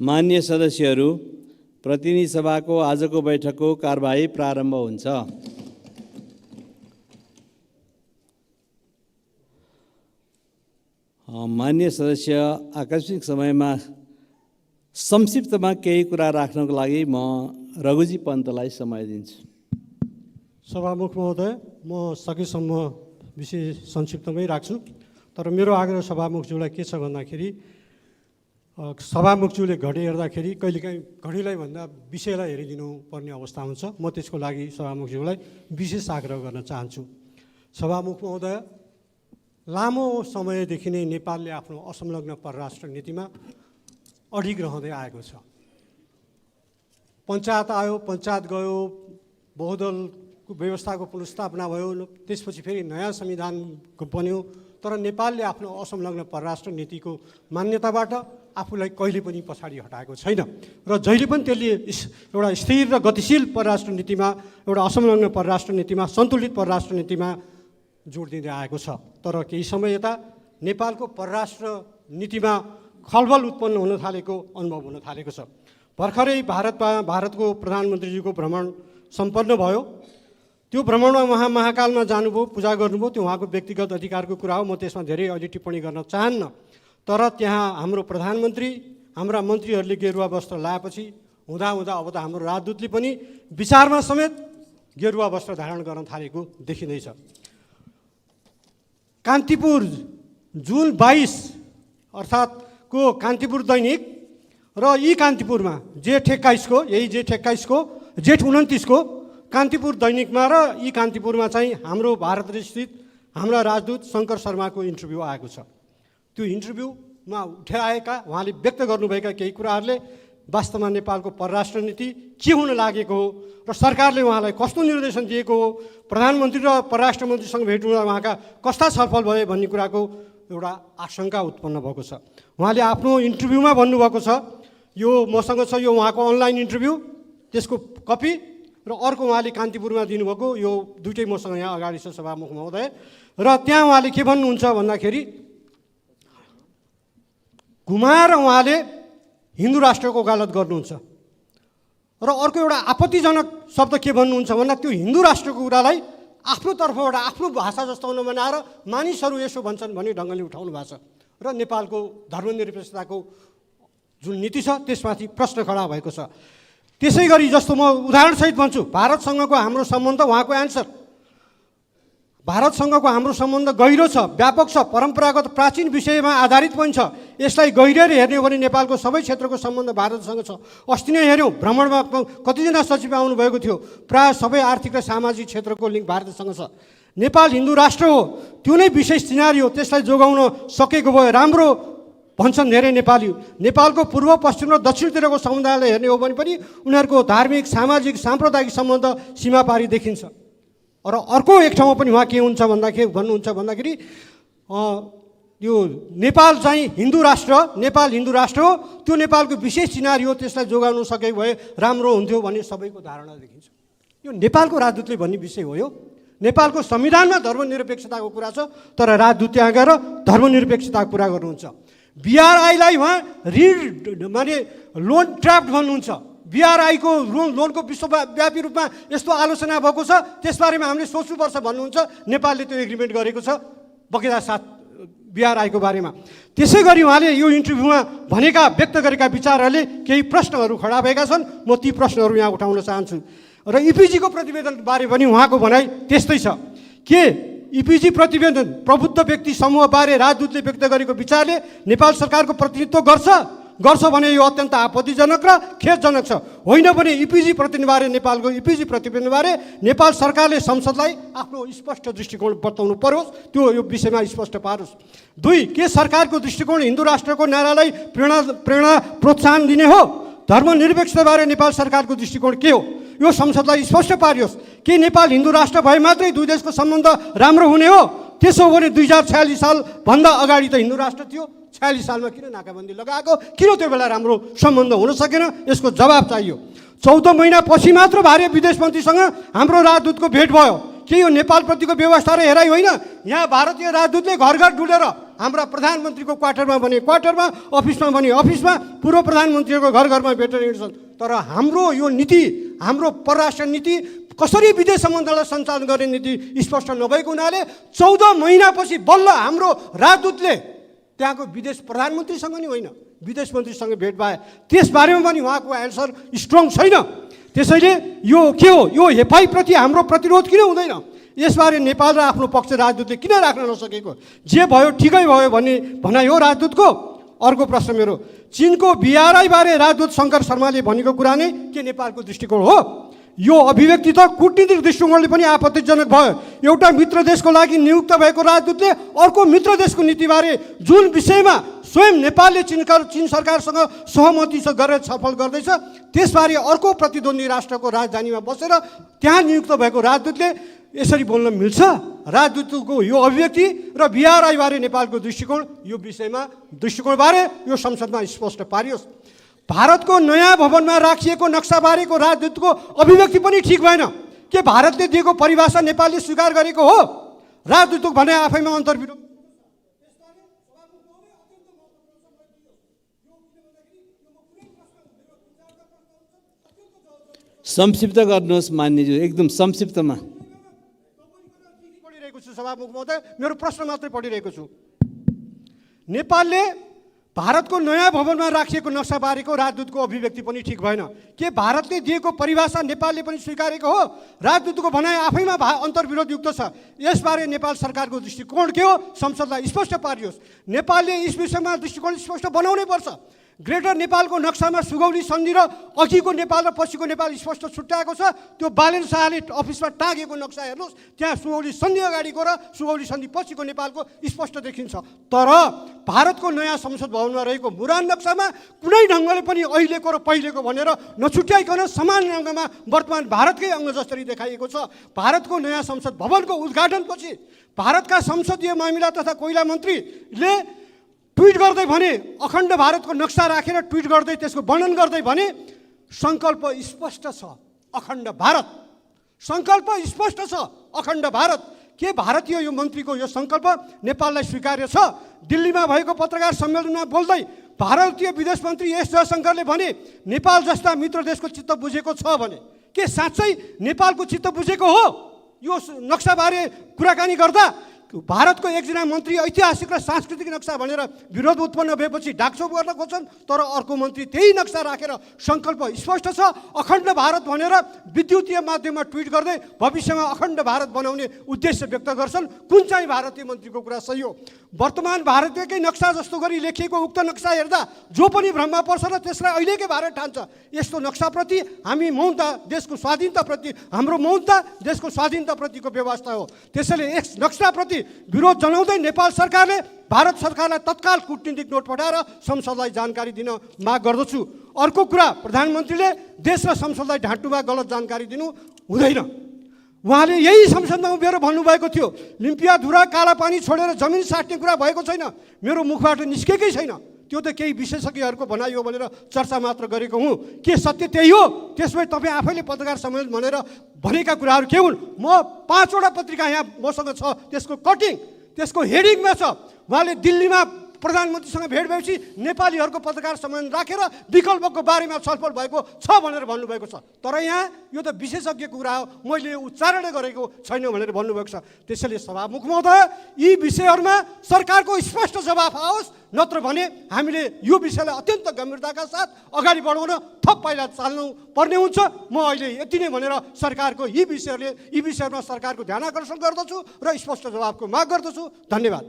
मान्य सदस्यहरू, प्रतिनिधि सभाको आजको बैठकको कारबाही प्रारम्भ हुन्छ। मान्य सदस्य, आकस्मिक समयमा संक्षिप्तमा केही कुरा राख्नको लागि म रघुजी पन्तलाई समय दिन्छु। सभामुख महोदय, म सकेसम्म विषय संक्षिप्तमै राख्छु, तर मेरो आग्रह सभामुखज्यूलाई के छ भन्दाखेरि सभामुखज्यूले घडी हेर्दाखेरि कहिलेकाहीँ घडीलाई भन्दा विषयलाई हेरिदिनु पर्ने अवस्था हुन्छ। म त्यसको लागि सभामुखज्यूलाई विशेष आग्रह गर्न चाहन्छु। सभामुख महोदय, लामो समयदेखि नै नेपालले आफ्नो असंलग्न परराष्ट्र नीतिमा अडिग रहँदै आएको छ। पञ्चायत आयो, पञ्चायत गयो, बहुदलको व्यवस्थाको पुनर्स्थापना भयो, त्यसपछि फेरि नयाँ संविधान बन्यो, तर नेपालले आफ्नो असंलग्न परराष्ट्र नीतिको मान्यताबाट आफूलाई कहिले पनि पछाडि हटाएको छैन र जहिले पनि त्यसले एउटा स्थिर र गतिशील परराष्ट्र नीतिमा, एउटा असंलग्न परराष्ट्र नीतिमा, सन्तुलित परराष्ट्र नीतिमा जोड दिँदै आएको छ। तर केही समय यता नेपालको परराष्ट्र नीतिमा खलबल उत्पन्न हुन थालेको अनुभव हुन थालेको छ। भर्खरै भारतको प्रधानमन्त्रीजीको भ्रमण सम्पन्न भयो। त्यो भ्रमणमा उहाँ महाकालमा जानुभयो, पूजा गर्नुभयो, त्यो उहाँको व्यक्तिगत अधिकारको कुरा हो, म त्यसमा धेरै अहिले टिप्पणी गर्न चाहन्न। तर त्यहाँ हाम्रो प्रधानमन्त्री, हाम्रा मन्त्रीहरूले गेरुवा वस्त्र लाएपछि हुँदा अब त हाम्रो राजदूतले पनि विचारमा समेत गेरुवा वस्त्र धारण गर्न थालेको देखिँदैछ। कान्तिपुर जुन 22 अर्थात् को कान्तिपुर दैनिक र यी कान्तिपुरमा जेठ 21 को, यही जेठ 21 को, जेठ 29 को कान्तिपुर दैनिकमा र यी कान्तिपुरमा चाहिँ हाम्रो भारत स्थित हाम्रा राजदूत शङ्कर शर्माको इन्टरभ्यू आएको छ। त्यो इन्टरभ्यूमा उठाएका, उहाँले व्यक्त गर्नुभएका केही कुराहरूले वास्तवमा नेपालको परराष्ट्र नीति के हुन लागेको हो र सरकारले उहाँलाई कस्तो निर्देशन दिएको हो, प्रधानमन्त्री र परराष्ट्र मन्त्रीसँग भेट हुँदा उहाँका कस्ता छलफल भए भन्ने कुराको एउटा आशंका उत्पन्न भएको छ। उहाँले आफ्नो इन्टरभ्यूमा भन्नुभएको छ, यो मसँग छ, यो उहाँको अनलाइन इन्टरभ्यू, त्यसको कपी, र अर्को उहाँले कान्तिपुरमा दिनुभएको, यो दुइटै मसँग यहाँ अगाडि छ सभामुख महोदय। र त्यहाँ उहाँले के भन्नुहुन्छ भन्दाखेरि घुमाएर उहाँले हिन्दू राष्ट्रको वकालत गर्नुहुन्छ र अर्को एउटा आपत्तिजनक शब्द के भन्नुहुन्छ भन्दा त्यो हिन्दू राष्ट्रको कुरालाई आफ्नो तर्फबाट आफ्नो भाषा जस्तो बनाएर मानिसहरू यसो भन्छन् भन्ने ढङ्गले उठाउनु भएको छ र नेपालको धर्मनिरपेक्षताको जुन नीति छ त्यसमाथि प्रश्न खडा भएको छ। त्यसै गरी जस्तो म उदाहरणसहित भन्छु, भारतसँगको हाम्रो सम्बन्ध, उहाँको एन्सर, भारतसँगको हाम्रो सम्बन्ध गहिरो छ, व्यापक छ, परम्परागत प्राचीन विषयमा आधारित पनि छ। यसलाई गहिरेर हेर्ने हो भने नेपालको सबै क्षेत्रको सम्बन्ध भारतसँग छ। अस्ति नै हेऱ्यौँ, भ्रमणमा कतिजना सचिव आउनुभएको थियो, प्रायः सबै आर्थिक र सामाजिक क्षेत्रको लिङ्क भारतसँग छ। नेपाल हिन्दू राष्ट्र हो, त्यो नै विशेष सिनारी हो, त्यसलाई जोगाउन सकेको भए राम्रो भन्छन् धेरै नेपाली। नेपालको पूर्व, पश्चिम र दक्षिणतिरको समुदायलाई हेर्ने हो भने पनि उनीहरूको धार्मिक, सामाजिक, साम्प्रदायिक सम्बन्ध सीमापारी देखिन्छ। र अर्को एक ठाउँमा पनि उहाँ के हुन्छ भन्नुहुन्छ भन्दाखेरि यो नेपाल चाहिँ हिन्दू राष्ट्र, नेपाल हिन्दू राष्ट्र हो, त्यो नेपालको विशेष सिनारी हो, त्यसलाई जोगाउन सकेको भए राम्रो हुन्थ्यो भन्ने सबैको धारणा देखिन्छ। यो नेपालको राजदूतले भन्ने विषय हो। यो नेपालको संविधानमा धर्मनिरपेक्षताको कुरा छ, तर राजदूत त्यहाँ गएर धर्मनिरपेक्षताको कुरा गर्नुहुन्छ। BRI-लाई उहाँ माने लोन ट्र्याप्ड भन्नुहुन्छ। BRI-को लोनको विश्वव्यापी रूपमा यस्तो आलोचना भएको छ, त्यसबारेमा हामीले सोच्नुपर्छ भन्नुहुन्छ। नेपालले त्यो एग्रिमेन्ट गरेको छ बगैँचा साथ BRI-को बारेमा। त्यसै गरी उहाँले यो इन्टरभ्यूमा भनेका, व्यक्त गरेका विचारहरूले केही प्रश्नहरू खडा भएका छन्। म ती प्रश्नहरू यहाँ उठाउन चाहन्छु। र EPG-को प्रतिवेदनबारे पनि उहाँको भनाइ त्यस्तै छ। के EPG प्रतिवेदन प्रबुद्ध व्यक्ति समूहबारे राजदूतले व्यक्त गरेको विचारले नेपाल सरकारको प्रतिनिधित्व गर्छ भने यो अत्यन्त आपत्तिजनक र खेदजनक छ। होइन भने EPG प्रतिवेदनबारे, नेपालको EPG प्रतिवेदनबारे नेपाल सरकारले संसदलाई आफ्नो स्पष्ट दृष्टिकोण बताउनु परोस्, त्यो यो विषयमा स्पष्ट पारोस्। 2, के सरकारको दृष्टिकोण हिन्दू राष्ट्रको नारालाई प्रेरणा प्रोत्साहन दिने हो? धर्मनिरपेक्षताबारे नेपाल सरकारको दृष्टिकोण के हो? यो संसदलाई स्पष्ट पारियोस्। के नेपाल हिन्दू राष्ट्र भए मात्रै दुई देशको सम्बन्ध राम्रो हुने हो? त्यसो भने 2046 सालभन्दा अगाडि त हिन्दू राष्ट्र थियो, 46 सालमा किन नाकाबन्दी लगाएको? किन त्यो बेला राम्रो सम्बन्ध हुन सकेन? यसको जवाब चाहियो। 14 महिनापछि मात्र भारतीय विदेश मन्त्रीसँग हाम्रो राजदूतको भेट भयो। के यो नेपालप्रतिको व्यवस्था र हेराइ होइन? यहाँ भारतीय राजदूतले घर घर डुलेर हाम्रा प्रधानमन्त्रीको क्वार्टरमा भने क्वार्टरमा, अफिसमा भने अफिसमा, पूर्व प्रधानमन्त्रीको घर घरमा भेटेर हिँड्छन्। तर हाम्रो यो नीति, हाम्रो परराष्ट्र नीति, कसरी विदेश सम्बन्धलाई सञ्चालन गर्ने नीति स्पष्ट नभएको हुनाले 14 महिनापछि बल्ल हाम्रो राजदूतले त्यहाँको विदेश प्रधानमन्त्रीसँग नि होइन, विदेश मन्त्रीसँग भेट भए। त्यसबारेमा पनि उहाँको एन्सर स्ट्रङ छैन। त्यसैले यो के हो, यो हेपाइप्रति हाम्रो प्रतिरोध किन हुँदैन? यसबारे नेपाल र आफ्नो पक्ष राजदूतले किन राख्न नसकेको? जे भयो ठिकै भयो भन्ने भनाइ हो राजदूतको। अर्को प्रश्न मेरो, चीनको BRI बारे राजदूत शङ्कर शर्माले भनेको कुरा नै के नेपालको दृष्टिकोण हो? यो अभिव्यक्ति त कूटनीतिक दृष्टिकोणले पनि आपत्तिजनक भयो। एउटा मित्र देशको लागि नियुक्त भएको राजदूतले अर्को मित्र देशको नीतिबारे जुन विषयमा स्वयं नेपालले चीन सरकारसँग सहमति गरेर छलफल गर्दैछ त्यसबारे अर्को प्रतिद्वन्दी राष्ट्रको राजधानीमा बसेर त्यहाँ नियुक्त भएको राजदूतले यसरी बोल्न मिल्छ? राजदूतको यो अभिव्यक्ति र BRI बारे नेपालको दृष्टिकोण, यो विषयमा दृष्टिकोणबारे यो संसदमा स्पष्ट पारियोस्। भारतको नयाँ भवनमा राखिएको नक्साबारेको राजदूतको अभिव्यक्ति पनि ठिक भएन। के भारतले दिएको परिभाषा नेपालले स्वीकार गरेको हो? राजदूतको भने आफैमा अन्तर्विरोध। संक्षिप्त गर्नुहोस् मान्यज्यू, एकदम संक्षिप्तमा। पढिरहेको छु सभामुख महोदय, मेरो प्रश्न मात्रै पढिरहेको छु। नेपालले भारतको नयाँ भवनमा राखिएको नक्साबारेको राजदूतको अभिव्यक्ति पनि ठिक भएन। के भारतले दिएको परिभाषा नेपालले पनि स्वीकारेको हो? राजदूतको भनाइ आफैमा अन्तर्विरोधयुक्त छ। यसबारे नेपाल सरकारको दृष्टिकोण के हो? संसदलाई स्पष्ट पारियोस्। नेपालले यस विषयमा दृष्टिकोण स्पष्ट बनाउनै पर्छ। ग्रेटर नेपालको नक्सामा सुगौली सन्धि र अघिको नेपाल र पछिको नेपाल स्पष्ट छुट्याएको छ। त्यो बालेन शाहले अफिसमा टाँगेको नक्सा हेर्नुहोस्, त्यहाँ सुगौली सन्धि अगाडिको र सुगौली सन्धि पछिको नेपालको स्पष्ट देखिन्छ। तर भारतको नयाँ संसद भवनमा रहेको मुरान नक्सामा कुनै ढङ्गले पनि अहिलेको र पहिलेको भनेर नछुट्याइकन समान रङमा वर्तमान भारतकै अङ्ग जसरी देखाइएको छ। भारतको नयाँ संसद भवनको उद्घाटनपछि भारतका संसदीय मामिला तथा कोइला मन्त्रीले ट्विट गर्दै भने, अखण्ड भारतको नक्सा राखेर ट्विट गर्दै त्यसको वर्णन गर्दै भने सङ्कल्प स्पष्ट छ अखण्ड भारत, सङ्कल्प स्पष्ट छ अखण्ड भारत। के भारतीय यो मन्त्रीको यो सङ्कल्प नेपाललाई स्वीकार्य छ? दिल्लीमा भएको पत्रकार सम्मेलनमा बोल्दै भारतीय विदेश मन्त्री एस जयशङ्करले भने नेपाल जस्ता मित्र देशको चित्त बुझेको छ भने। के साँच्चै नेपालको चित्त बुझेको हो यो नक्साबारे कुराकानी गर्दा? भारतको एकजना मन्त्री ऐतिहासिक र सांस्कृतिक नक्सा भनेर विरोध उत्पन्न भएपछि ढाकछोप गर्न खोज्छन्, तर अर्को मन्त्री त्यही नक्सा राखेर सङ्कल्प स्पष्ट छ अखण्ड भारत भनेर विद्युतीय माध्यममा ट्विट गर्दै भविष्यमा अखण्ड भारत बनाउने उद्देश्य व्यक्त गर्छन्। कुन चाहिँ भारतीय मन्त्रीको कुरा सही हो? वर्तमान भारतीयकै नक्सा जस्तो गरी लेखिएको उक्त नक्सा हेर्दा जो पनि भ्रममा पर्छ र त्यसलाई अहिलेकै भारत ठान्छ। यस्तो नक्साप्रति हामी मौनता, देशको स्वाधीनताप्रति हाम्रो मौनता देशको स्वाधीनताप्रतिको व्यवस्था हो। त्यसैले यस नक्साप्रति विरोध जनाउँदै नेपाल सरकारले भारत सरकारलाई तत्काल कूटनीतिक नोट पठाएर संसदलाई जानकारी दिन माग गर्दछु। अर्को कुरा, प्रधानमन्त्रीले देश र संसदलाई ढाँटुमा गलत जानकारी दिनु हुँदैन। उहाँले यही संसदमा उभिएर भन्नुभएको थियो लिम्पियाधुरा कालापानी छोडेर जमिन साट्ने कुरा भएको छैन, मेरो मुखबाट निस्केकै छैन। त्यो त केही विशेषज्ञहरूको भनाइ हो भनेर चर्चा मात्र गरेको हुँ। के सत्य त्यही हो? त्यसमै तपाईँ आफैले पत्रकार सम्मेलन भनेर भनेका कुराहरू के हुन्? म 5वटा पत्रिका यहाँ मसँग छ, त्यसको कटिङ त्यसको हेडिङमा छ। उहाँले दिल्लीमा प्रधानमन्त्रीसँग भेट भएपछि नेपालीहरूको पत्रकार सम्मेलन राखेर विकल्पको बारेमा छलफल भएको छ भनेर भन्नुभएको छ। तर यहाँ यो त विशेषज्ञको कुरा हो, मैले उच्चारणै गरेको छैन भनेर भन्नुभएको छ। त्यसैले सभामुख महोदय, यी विषयहरूमा सरकारको स्पष्ट जवाफ आओस्, नत्र भने हामीले यो विषयलाई अत्यन्त गम्भीरताका साथ अगाडि बढाउन थप पाइला चाल्नु पर्ने हुन्छ। म अहिले यति नै भनेर सरकारको यी विषयहरूमा सरकारको ध्यान आकर्षण गर्दछु र स्पष्ट जवाफको माग गर्दछु। धन्यवाद।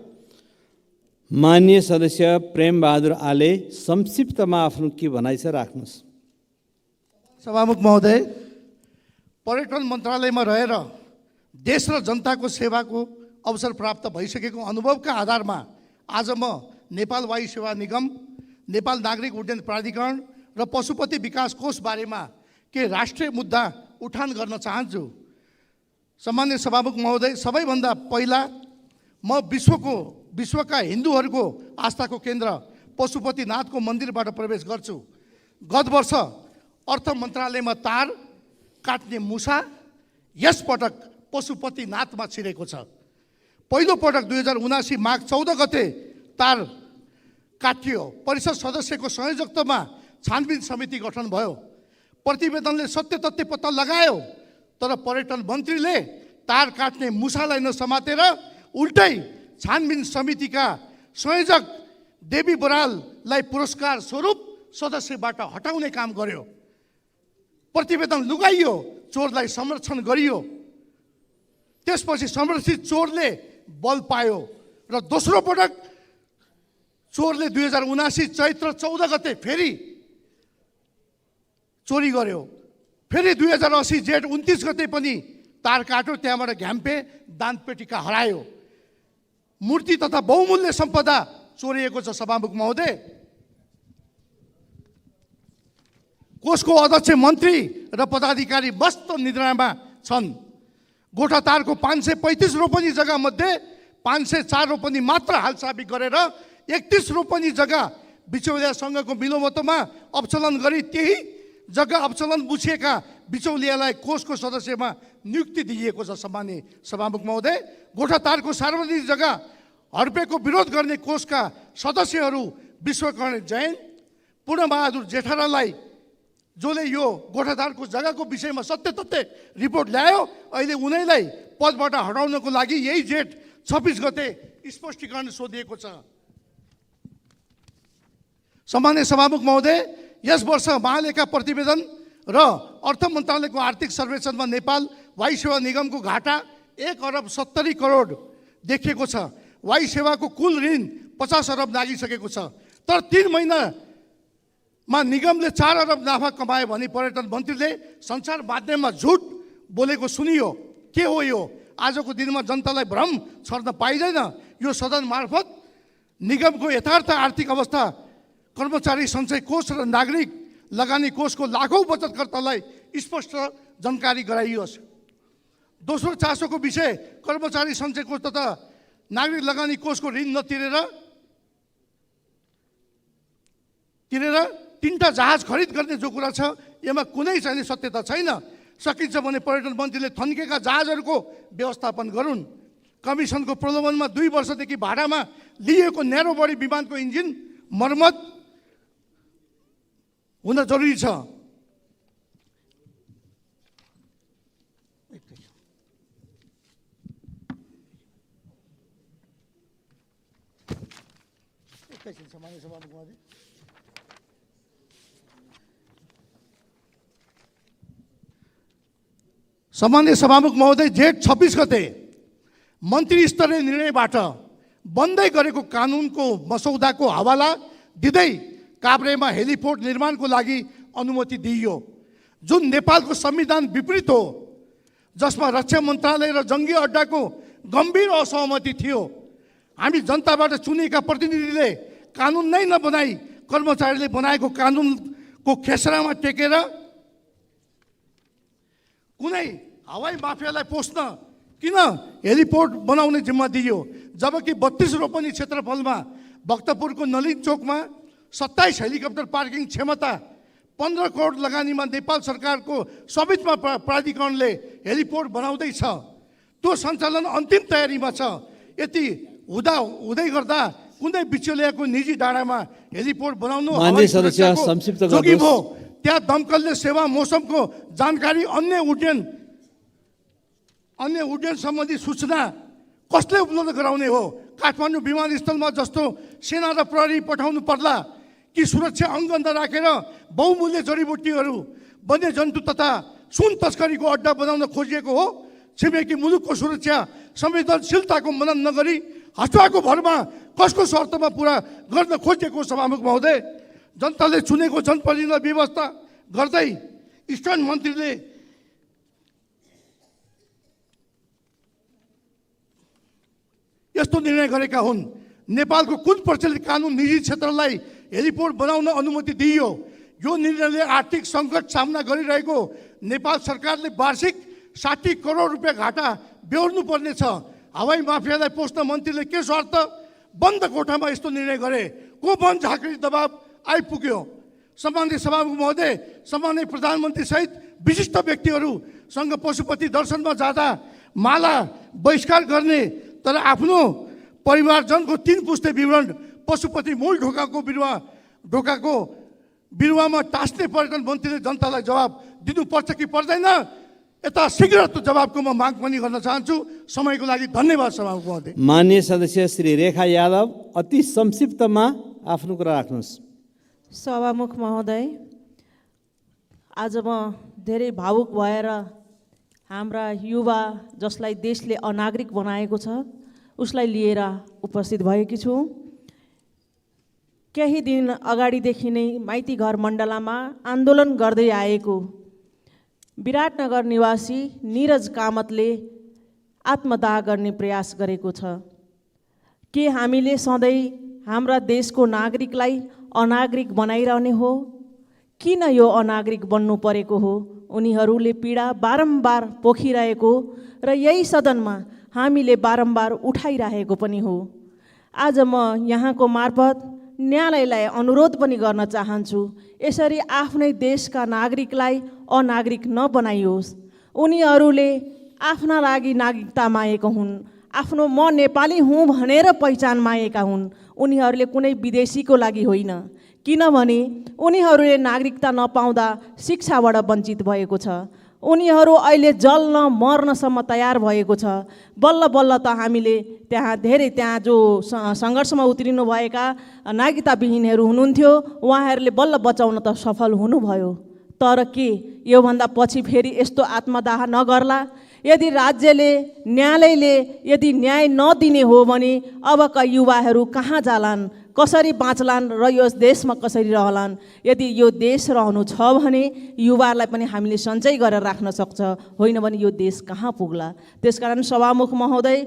माननीय सदस्य प्रेमबहादुर आले संक्षिप्तमा आफ्नो के भनाइ छ राख्नुहोस्। सभामुख महोदय, पर्यटन मन्त्रालयमा रहेर देश र जनताको सेवाको अवसर प्राप्त भइसकेको अनुभवका आधारमा आज म नेपाल वायु सेवा निगम, नेपाल नागरिक उड्डयन प्राधिकरण र पशुपति विकास कोष बारेमा के राष्ट्रिय मुद्दा उठान गर्न चाहन्छु। सम्मान्य सभामुख महोदय, सबैभन्दा पहिला म विश्वका हिन्दूहरूको आस्थाको केन्द्र पशुपतिनाथको मन्दिरबाट प्रवेश गर्छु। गत वर्ष अर्थ मन्त्रालयमा तार काट्ने मुसा यसपटक पशुपतिनाथमा छिरेको छ। पहिलो पटक 2079 माघ 14 गते तार काटियो। परिषद सदस्यको संयोजकत्वमा छानबिन समिति गठन भयो। प्रतिवेदनले सत्य तथ्य पत्ता लगायो, तर पर्यटन मन्त्रीले तार काट्ने मुसालाई नसमातेर उल्टै छानबिन समितिका संयोजक देवी बराललाई पुरस्कार स्वरूप सदस्यबाट हटाउने काम गर्यो। प्रतिवेदन लुगाइयो, चोरलाई संरक्षण गरियो। त्यसपछि संरक्षित चोरले बल पायो र दोस्रो पटक चोरले 2079 चैत्र 14 गते फेरि चोरी गर्यो। फेरि 2080 जेठ 29 गते पनि तार काट्यो, त्यहाँबाट घ्याम्पे दानपेटिका हरायो। मूर्ति तथा बहुमूल्य सम्पदा चोरिएको छ। सभामुख महोदय, कोषको अध्यक्ष मन्त्री र पदाधिकारी मस्त निद्रामा छन्। गोठातारको 535 रोपनी जग्गा मध्ये 504 रोपनी मात्र हालसाबिक गरेर 31 रोपनी जग्गा बिचौलिया सङ्घको मिलोमतोमा अवचलन गरी त्यही जग्गा अवचलन बुझिएका बिचौलियालाई कोषको सदस्यमा नियुक्ति दिइएको छ। सम्माननीय सभामुख महोदय, गोठातारको सार्वजनिक जग्गा हडपेको विरोध गर्ने कोषका सदस्यहरू विश्वकर्ण जैन, पूर्णबहादुर जेठारालाई, जसले यो गोठातारको जग्गाको विषयमा सत्य तथ्य रिपोर्ट ल्यायो, अहिले उनैलाई पदबाट हटाउनको लागि यही जेठ 26 गते स्पष्टीकरण सोधिएको छ। सम्माननीय सभामुख महोदय, यस वर्ष महालेखा प्रतिवेदन र अर्थ मन्त्रालयको आर्थिक सर्वेक्षणमा नेपाल वायु सेवा निगमको घाटा 1 अरब 70 करोड देखिएको छ। वायु सेवाको कुल ऋण 50 अरब लागिसकेको छ। तर 3 महिनामा निगमले 4 अरब नाफा कमायो भने पर्यटन मन्त्रीले सञ्चार माध्यममा झुट बोलेको सुनियो। के हो यो? आजको दिनमा जनतालाई भ्रम छर्न पाइँदैन। यो सदन मार्फत निगमको यथार्थ आर्थिक अवस्था, कर्मचारी सञ्चय कोष र नागरिक लगानी कोषको लाखौँ बचतकर्तालाई स्पष्ट जानकारी गराइयोस्। दोस्रो चासोको विषय, कर्मचारी सञ्चय कोष तथा नागरिक लगानी कोषको ऋण नतिरेर 3टा जहाज खरिद गर्ने जो कुरा छ, यसमा कुनै चाहिँ सत्यता छैन। सकिन्छ भने पर्यटन मन्त्रीले थन्केका जहाजहरूको व्यवस्थापन गरून्। कमिसनको प्रलोभनमा 2 वर्षदेखि भाडामा लिएको न्यारो बडी विमानको इन्जिन मर्मत हुन जरुरी छ। सम्माननीय सभामुख महोदय, जेठ 26 गते मन्त्री स्तरीय निर्णयबाट बन्दै गरेको कानुनको मसौदाको हवाला दिँदै काभ्रेमा हेलिपोर्ट निर्माणको लागि अनुमति दिइयो, जुन नेपालको संविधान विपरीत हो, जसमा रक्षा मन्त्रालय र जङ्गी अड्डाको गम्भीर असहमति थियो। हामी जनताबाट चुनेका प्रतिनिधिले कानुन नै नबनाई कर्मचारीले बनाएको कानुनको खेसरामा टेकेर कुनै हवाई माफियालाई पोस्न किन हेलिपोर्ट बनाउने जिम्मा दियो, जबकि 32 रोपनी क्षेत्रफलमा भक्तपुरको नलिन चोकमा 27 हेलिकप्टर पार्किङ क्षमता 15 करोड लगानीमा नेपाल सरकारको संवितमा प्राधिकरणले हेलिपोर्ट बनाउँदैछ। त्यो सञ्चालन अन्तिम तयारीमा छ। यति हुँदै गर्दा कुनै बिचौलियाको निजी डाँडामा हेलिपोर्ट बनाउनु जोगी भयो। त्यहाँ दमकलले सेवा मौसमको जानकारी, अन्य उड्डयन सम्बन्धी सूचना कसले उपलब्ध गराउने हो? काठमाडौँ विमानस्थलमा जस्तो सेना र प्रहरी पठाउनु पर्ला कि सुरक्षा अङ्गन्द राखेर बहुमूल्य जडीबुटीहरू, वन्यजन्तु तथा सुन तस्करीको अड्डा बनाउन खोजिएको हो? छिमेकी मुलुकको सुरक्षा संवेदनशीलताको मनन नगरी हसुवाको भरमा कसको शर्तमा पुरा गर्न खोजिएको? सभामुख महोदय, जनताले चुनेको जनप्रतिनिधिलाई व्यवस्था गर्दै इस्टर्न मन्त्रीले यस्तो निर्णय गरेका हुन्। नेपालको कुन प्रचलित कानुन निजी क्षेत्रलाई हेलिपोर्ट बनाउन अनुमति दिइयो? यो निर्णयले आर्थिक सङ्कट सामना गरिरहेको नेपाल सरकारले वार्षिक 60 करोड रुपियाँ घाटा बेहोर्नु पर्ने छ। हवाई माफियालाई पोस्न मन्त्रीले के स्वार्थ? बन्द कोठामा यस्तो निर्णय गरे। को बन झाँक्री दबाब आइपुग्यो? सम्माननीय सभामुख महोदय, सम्माननीय प्रधानमन्त्री सहित विशिष्ट व्यक्तिहरूसँग पशुपति दर्शनमा जाँदा माला बहिष्कार गर्ने, तर आफ्नो परिवारजनको 3 पुस्ते विवरण, पशुपति मूल ढोकाको बिरुवामा टाँस्ने पर्यटन मन्त्रीले जनतालाई जवाब दिनुपर्छ कि पर्दैन? यता शीघ्र त्यो जवाबको म माग पनि गर्न चाहन्छु। समयको लागि धन्यवाद सभामुख महोदय। माननीय सदस्य श्री रेखा यादव अति संक्षिप्तमा आफ्नो कुरा राख्नुहोस्। सभामुख महोदय, आज म धेरै भावुक भएर हाम्रा युवा जसलाई देशले अनागरिक बनाएको छ उसलाई लिएर उपस्थित भएकी छु। केही दिन अगाडिदेखि नै माइती घर मण्डलामा आन्दोलन गर्दै आएको विराटनगर निवासी नीरज कामतले आत्मदाह गर्ने प्रयास गरेको छ। के हामीले सधैँ हाम्रा देशको नागरिकलाई अनागरिक बनाइरहने हो? किन यो अनागरिक बन्नु परेको हो? उनीहरूले पीडा बारम्बार पोखिरहेको र यही सदनमा हामीले बारम्बार उठाइरहेको पनि हो। आज म यहाँको मार्फत न्यायालयलाई अनुरोध पनि गर्न चाहन्छु, यसरी आफ्नै देशका नागरिकलाई अनागरिक नबनाइयोस्। उनीहरूले आफ्ना लागि नागरिकता मागेका हुन्, आफ्नो म नेपाली हुँ भनेर पहिचान मागेका हुन्। उनीहरूले कुनै विदेशीको लागि होइन, किनभने उनीहरूले नागरिकता नपाउँदा शिक्षाबाट वञ्चित भएको छ। उनीहरू अहिले जल्न मर्नसम्म तयार भएको छ। बल्ल बल्ल त हामीले त्यहाँ जो सङ्घर्षमा उत्रिनुभएका नागरिकताविहीनहरू हुनुहुन्थ्यो उहाँहरूले बल्ल बचाउन त सफल हुनुभयो। तर के योभन्दा पछि फेरि यस्तो आत्मदाह नगर्ला? यदि राज्यले न्यायालयले यदि न्याय नदिने हो भने अबका युवाहरू कहाँ जालान्, कसरी बाँच्लान् र यो देशमा कसरी रहलान्? यदि यो देश रहनु छ भने युवाहरूलाई पनि हामीले सञ्चय गरेर राख्न सक्छ, होइन भने यो देश कहाँ पुग्ला? त्यसकारण सभामुख महोदय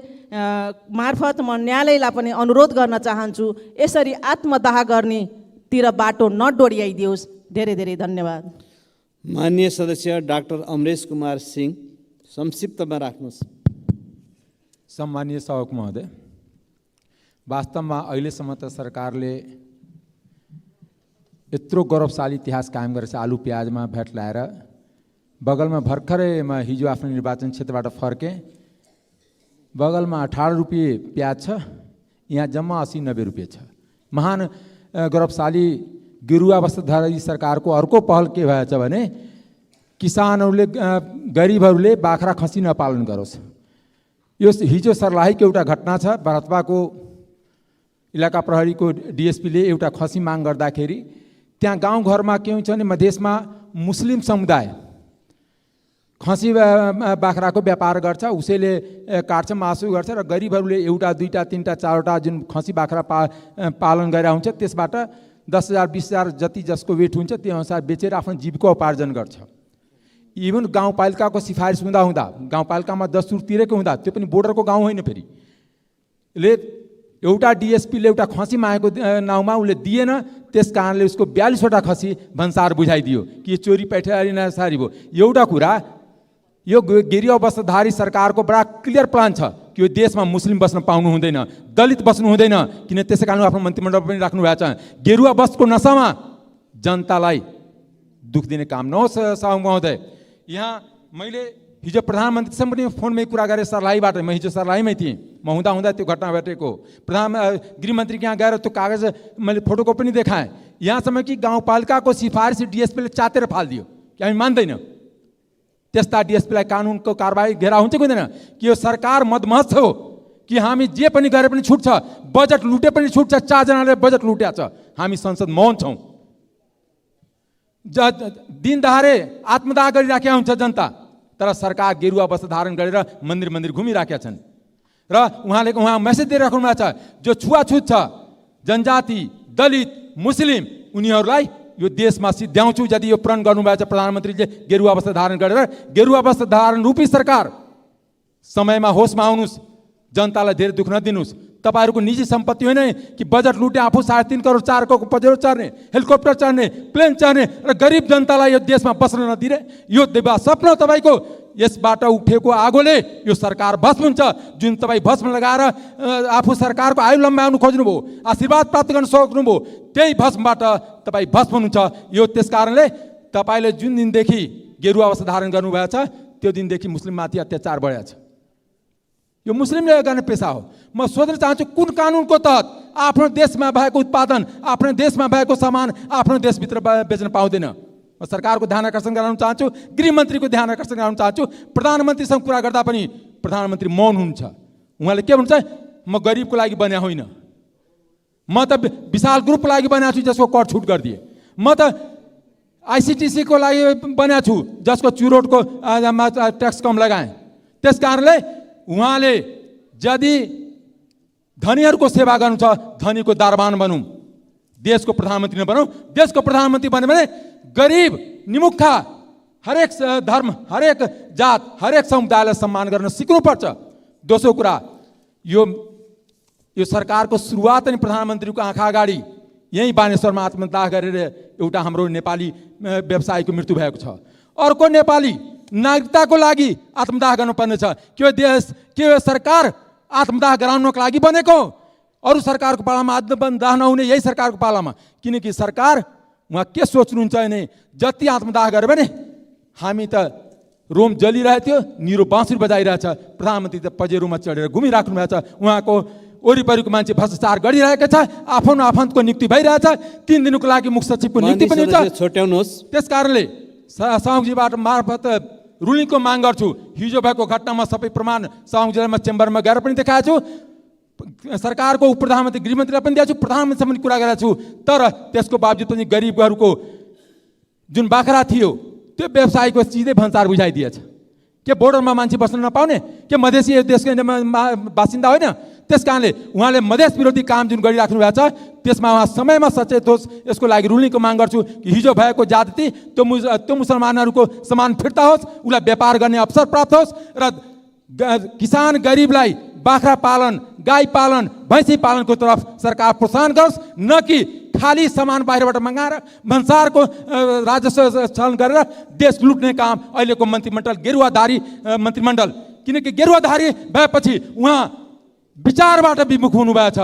मार्फत म न्यायालयलाई पनि अनुरोध गर्न चाहन्छु, यसरी आत्मदाह गर्नेतिर बाटो नडोर्याइदियोस्। धेरै धेरै धन्यवाद। माननीय सदस्य डाक्टर अमरेश कुमार सिंह संक्षिप्तमा राख्नुहोस्। सम्मानीय सभामुख महोदय, वास्तवमा अहिलेसम्म त सरकारले यत्रो गौरवशाली इतिहास कायम गरेछ। आलु प्याजमा भ्याट लाएर बगलमा भर्खरै म हिजो आफ्नो निर्वाचन क्षेत्रबाट फर्केँ, बगलमा 18 रुपियाँ प्याज छ, यहाँ जम्मा 80-90 रुपियाँ छ। महान गौरवशाली गेरुवा वस्त्रधारी सरकारको अर्को पहल के भएछ भने किसानहरूले गरिबहरूले बाख्रा खसी नपालन गरोस्। यो हिजो सर्लाहीको एउटा घटना छ। भरतपाको इलाका प्रहरीको डिएसपीले एउटा खसी माग गर्दाखेरि त्यहाँ गाउँघरमा के हुन्छ भने मधेसमा मुस्लिम समुदाय खसी बाख्राको व्यापार गर्छ, उसैले काट्छ, मासु गर्छ र गरिबहरूले एउटा, दुईटा, तीनटा, चारवटा जुन खसी बाख्रा पालन गरेर हुन्छ त्यसबाट 10,000 20,000 जति जसको वेट हुन्छ त्यो अनुसार बेचेर आफ्नो जीविका उपार्जन गर्छ। इभन गाउँपालिकाको सिफारिस हुँदा गाउँपालिकामा 10 रुपियाँ तिरेको हुँदा, त्यो पनि बोर्डरको गाउँ होइन, फेरि एउटा डिएसपीले एउटा खसी मागेको नाउँमा उसले दिएन, त्यस कारणले उसको 42वटा खसी भन्सार बुझाइदियो कि यो चोरी पैठारी नसारी भयो। एउटा कुरा, यो गेरुवा वस्त्रधारी सरकारको बडा क्लियर प्लान छ कि यो देशमा मुस्लिम बस्न पाउनु हुँदैन, दलित बस्नु हुँदैन, किन त्यसै कारण आफ्नो मन्त्रीमण्डल पनि राख्नु भएको छ। गेरुवा वस्त्रको नसामा जनतालाई दुख दिने काम नहोस्। सभामुख महोदय, यहाँ मैले हिजो प्रधानमन्त्रीसँग पनि फोनमै कुरा गरेँ सर्लाहीबाट। म हिजो सर्लाहीमै थिएँ, म हुँदा त्यो घटना भेटेको। गृहमन्त्री यहाँ गएर त्यो कागज मैले फोटोकपी पनि देखाएँ। यहाँसम्म कि गाउँपालिकाको सिफारिस डिएसपीले चातेर फालिदियो कि हामी मान्दैन। त्यस्ता डिएसपीलाई कानुनको कारबाही घेरा हुन्छ कि हुँदैन? कि यो सरकार मदमस्त हो कि हामी जे पनि गरे पनि छुट्छ, बजेट लुटे पनि छुट्छ। 4 जनाले बजेट लुट्या छ, हामी संसद मौन छौँ। दिन दहाडे आत्मदाह गरिराखेका हुन्छ जनता, तर सरकार गेरुवा वस्त्र धारण गरेर मन्दिर घुमिराखेका छन्। र उहाँ मेसेज दिइराख्नु भएको छ, जो छुवाछुत छ, जनजाति, दलित, मुस्लिम, उनीहरूलाई यो देशमा सिद्ध्याउँछु यदि यो प्रण गर्नुभएको छ प्रधानमन्त्रीले गेरुवा वस्त्र धारण गरेर। गेरुवा वस्त्र धारण रूपी सरकार समयमा होसमा आउनुहोस्, जनतालाई धेरै दुःख नदिनुहोस्। तपाईँहरूको निजी सम्पत्ति होइन कि बजेट लुटे आफू 3.5 करोड 4 करोडको पजेरो चढ्ने, हेलिकप्टर चढ्ने, प्लेन चढ्ने र गरिब जनतालाई यो देशमा बस्न नदिने यो देवा सपना तपाईँको। यसबाट उठेको आगोले यो सरकार भस्म हुन्छ। जुन तपाईँ भस्म लगाएर आफू सरकारको आयु लम्ब्याउनु खोज्नुभयो, आशीर्वाद प्राप्त गर्न सक्नुभयो, त्यही भस्मबाट तपाईँ भस्म हुनुहुन्छ। यो त्यस कारणले तपाईँले जुन दिनदेखि गेरुवा वस्त्र धारण गर्नुभएको छ त्यो दिनदेखि मुस्लिममाथि अत्याचार बढेको छ। यो मुस्लिमले गर्ने पेसा हो। म सोध्न चाहन्छु कुन कानुनको तहत आफ्नो देशमा भएको उत्पादन, आफ्नो देशमा भएको सामान आफ्नो देशभित्र बेच्न पाउँदैन? म सरकारको ध्यान आकर्षण गराउन चाहन्छु, गृहमन्त्रीको ध्यान आकर्षण गराउन चाहन्छु। प्रधानमन्त्रीसँग कुरा गर्दा पनि प्रधानमन्त्री मौन हुनुहुन्छ। उहाँले के भन्छ? म गरिबको लागि बन्या होइन, म त विशाल ग्रुपको लागि बनेको छु जसको कर छुट गरिदिए, म त आइसिटिसीको लागि बनेको छु जसको चुरोटको ट्याक्स कम लगाएँ। त्यस कारणले उहाँले यदि धनीहरूको सेवा गर्नु छ, धनीको दरबान बनौँ, देशको प्रधानमन्त्री नबनौँ। देशको प्रधानमन्त्री बन्यो भने गरिब निमुखा हरेक धर्म, हरेक जात, हरेक समुदायलाई सम्मान गर्न सिक्नुपर्छ। दोस्रो कुरा, यो सरकारको सुरुवात अनि प्रधानमन्त्रीको आँखा अगाडि यही बानेश्वरमा आत्मदाह गरेर एउटा हाम्रो नेपाली व्यवसायीको मृत्यु भएको छ। अर्को नेपाली नागरिकताको लागि आत्मदाह गर्नुपर्ने छ। के यो सरकार आत्मदाह गराउनको लागि बनेको? अरू सरकारको पालामा आत्मदाह नहुने यही सरकारको पालामा। किनकि सरकार उहाँ के सोच्नुहुन्छ भने जति आत्मदाह गऱ्यो भने हामी त रोम जलिरहेको थियो, निरो बाँसुरी बजाइरहेछ, प्रधानमन्त्री त पजेरोमा चढेर घुमिराख्नु भएको छ। उहाँको वरिपरिको मान्छे भ्रष्टाचार गरिरहेको छ, आफन्तको नियुक्ति भइरहेछ, 3 दिनको लागि मुख्य सचिवको नियुक्ति पनि छ। छोट्याउनुहोस्। त्यस कारणले सहयोगजीबाट मार्फत रुलिङको माग गर्छु। हिजो भएको घटनामा सबै प्रमाण सहयोगजीमा चेम्बरमा गएर पनि देखाएको छु, सरकारको उपप्रधानमन्त्री गृहमन्त्रीलाई पनि दिएको छु, प्रधानमन्त्रीसँग पनि कुरा गरेको छु। तर त्यसको बावजुद पनि गरिबहरूको जुन बाख्रा थियो त्यो व्यवसायको सिधै भन्सार बुझाइदिएछ। के बोर्डरमा मान्छे बस्न नपाउने? के मधेसी देशको बासिन्दा होइन? त्यस कारणले उहाँले मधेस विरोधी काम जुन गरिराख्नु भएको छ त्यसमा उहाँ समयमा सचेत होस्। यसको लागि रुलिङको माग गर्छु कि हिजो भएको जाति त्यो मुसलमानहरूको समान फिर्ता होस्, उसलाई व्यापार गर्ने अवसर प्राप्त होस् र किसान गरिबलाई बाख्रा पालन, गाई पालन, भैँसी पालनको तर्फ सरकार प्रोत्साहन गरोस्, न कि खाली सामान बाहिरबाट मगाएर भन्सारको राजस्व चलन गरेर देश लुट्ने काम अहिलेको मन्त्रीमण्डल गेरुवाधारी मन्त्रीमण्डल। किनकि गेरुवाधारी भएपछि उहाँ विचारबाट विमुख हुनुभएको छ,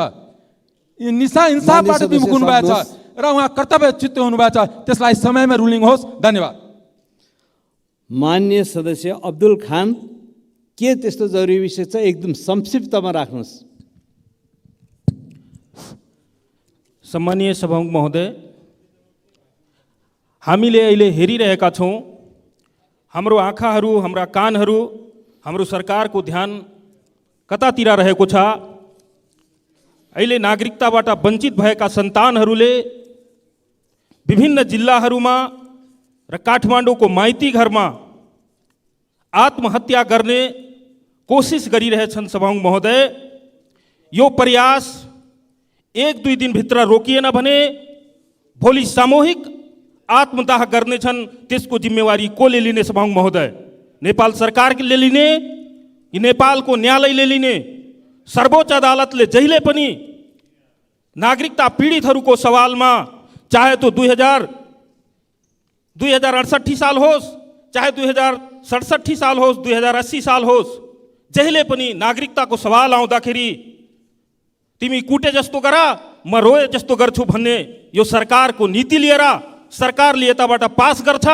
इन्साफबाट विमुख हुनुभएको छ र उहाँ कर्तव्यच्युत हुनुभएको छ। त्यसलाई समयमा रुलिङ होस्। धन्यवाद। मान्य सदस्य अब्दुल खान, के त्यस्तो जरुरी विषय छ? एकदम संक्षिप्तमा राख्नुहोस्। सम्मानीय सभामुख महोदय, हामीले अहिले हेरिरहेका छौँ, हाम्रो आँखाहरू, हाम्रा कानहरू, हाम्रो सरकारको ध्यान कतातिर रहेको छ? अहिले नागरिकताबाट वञ्चित भएका सन्तानहरूले विभिन्न जिल्लाहरूमा र काठमाडौँको माइती घरमा आत्महत्या गर्ने कोसिस गरिरहेछन्। सभामुख महोदय, यो प्रयास 1-2 दिनभित्र रोकिएन भने भोलि सामूहिक आत्मदाह गर्नेछन्। त्यसको जिम्मेवारी कसले लिने? सभामुख महोदय, नेपाल सरकारले लिने कि नेपालको न्यायालयले लिने? सर्वोच्च अदालतले जहिले पनि नागरिकता पीडितहरूको सवालमा, चाहे तो 2068 साल होस्, चाहे 2067 साल होस्, 2080 साल होस्, जहिले पनि नागरिकताको सवाल आउँदाखेरि तिमी कुटे जस्तो गर, म रोए जस्तो गर्छु भन्ने यो सरकारको नीति लिएर सरकारले यताबाट पास गर्छ,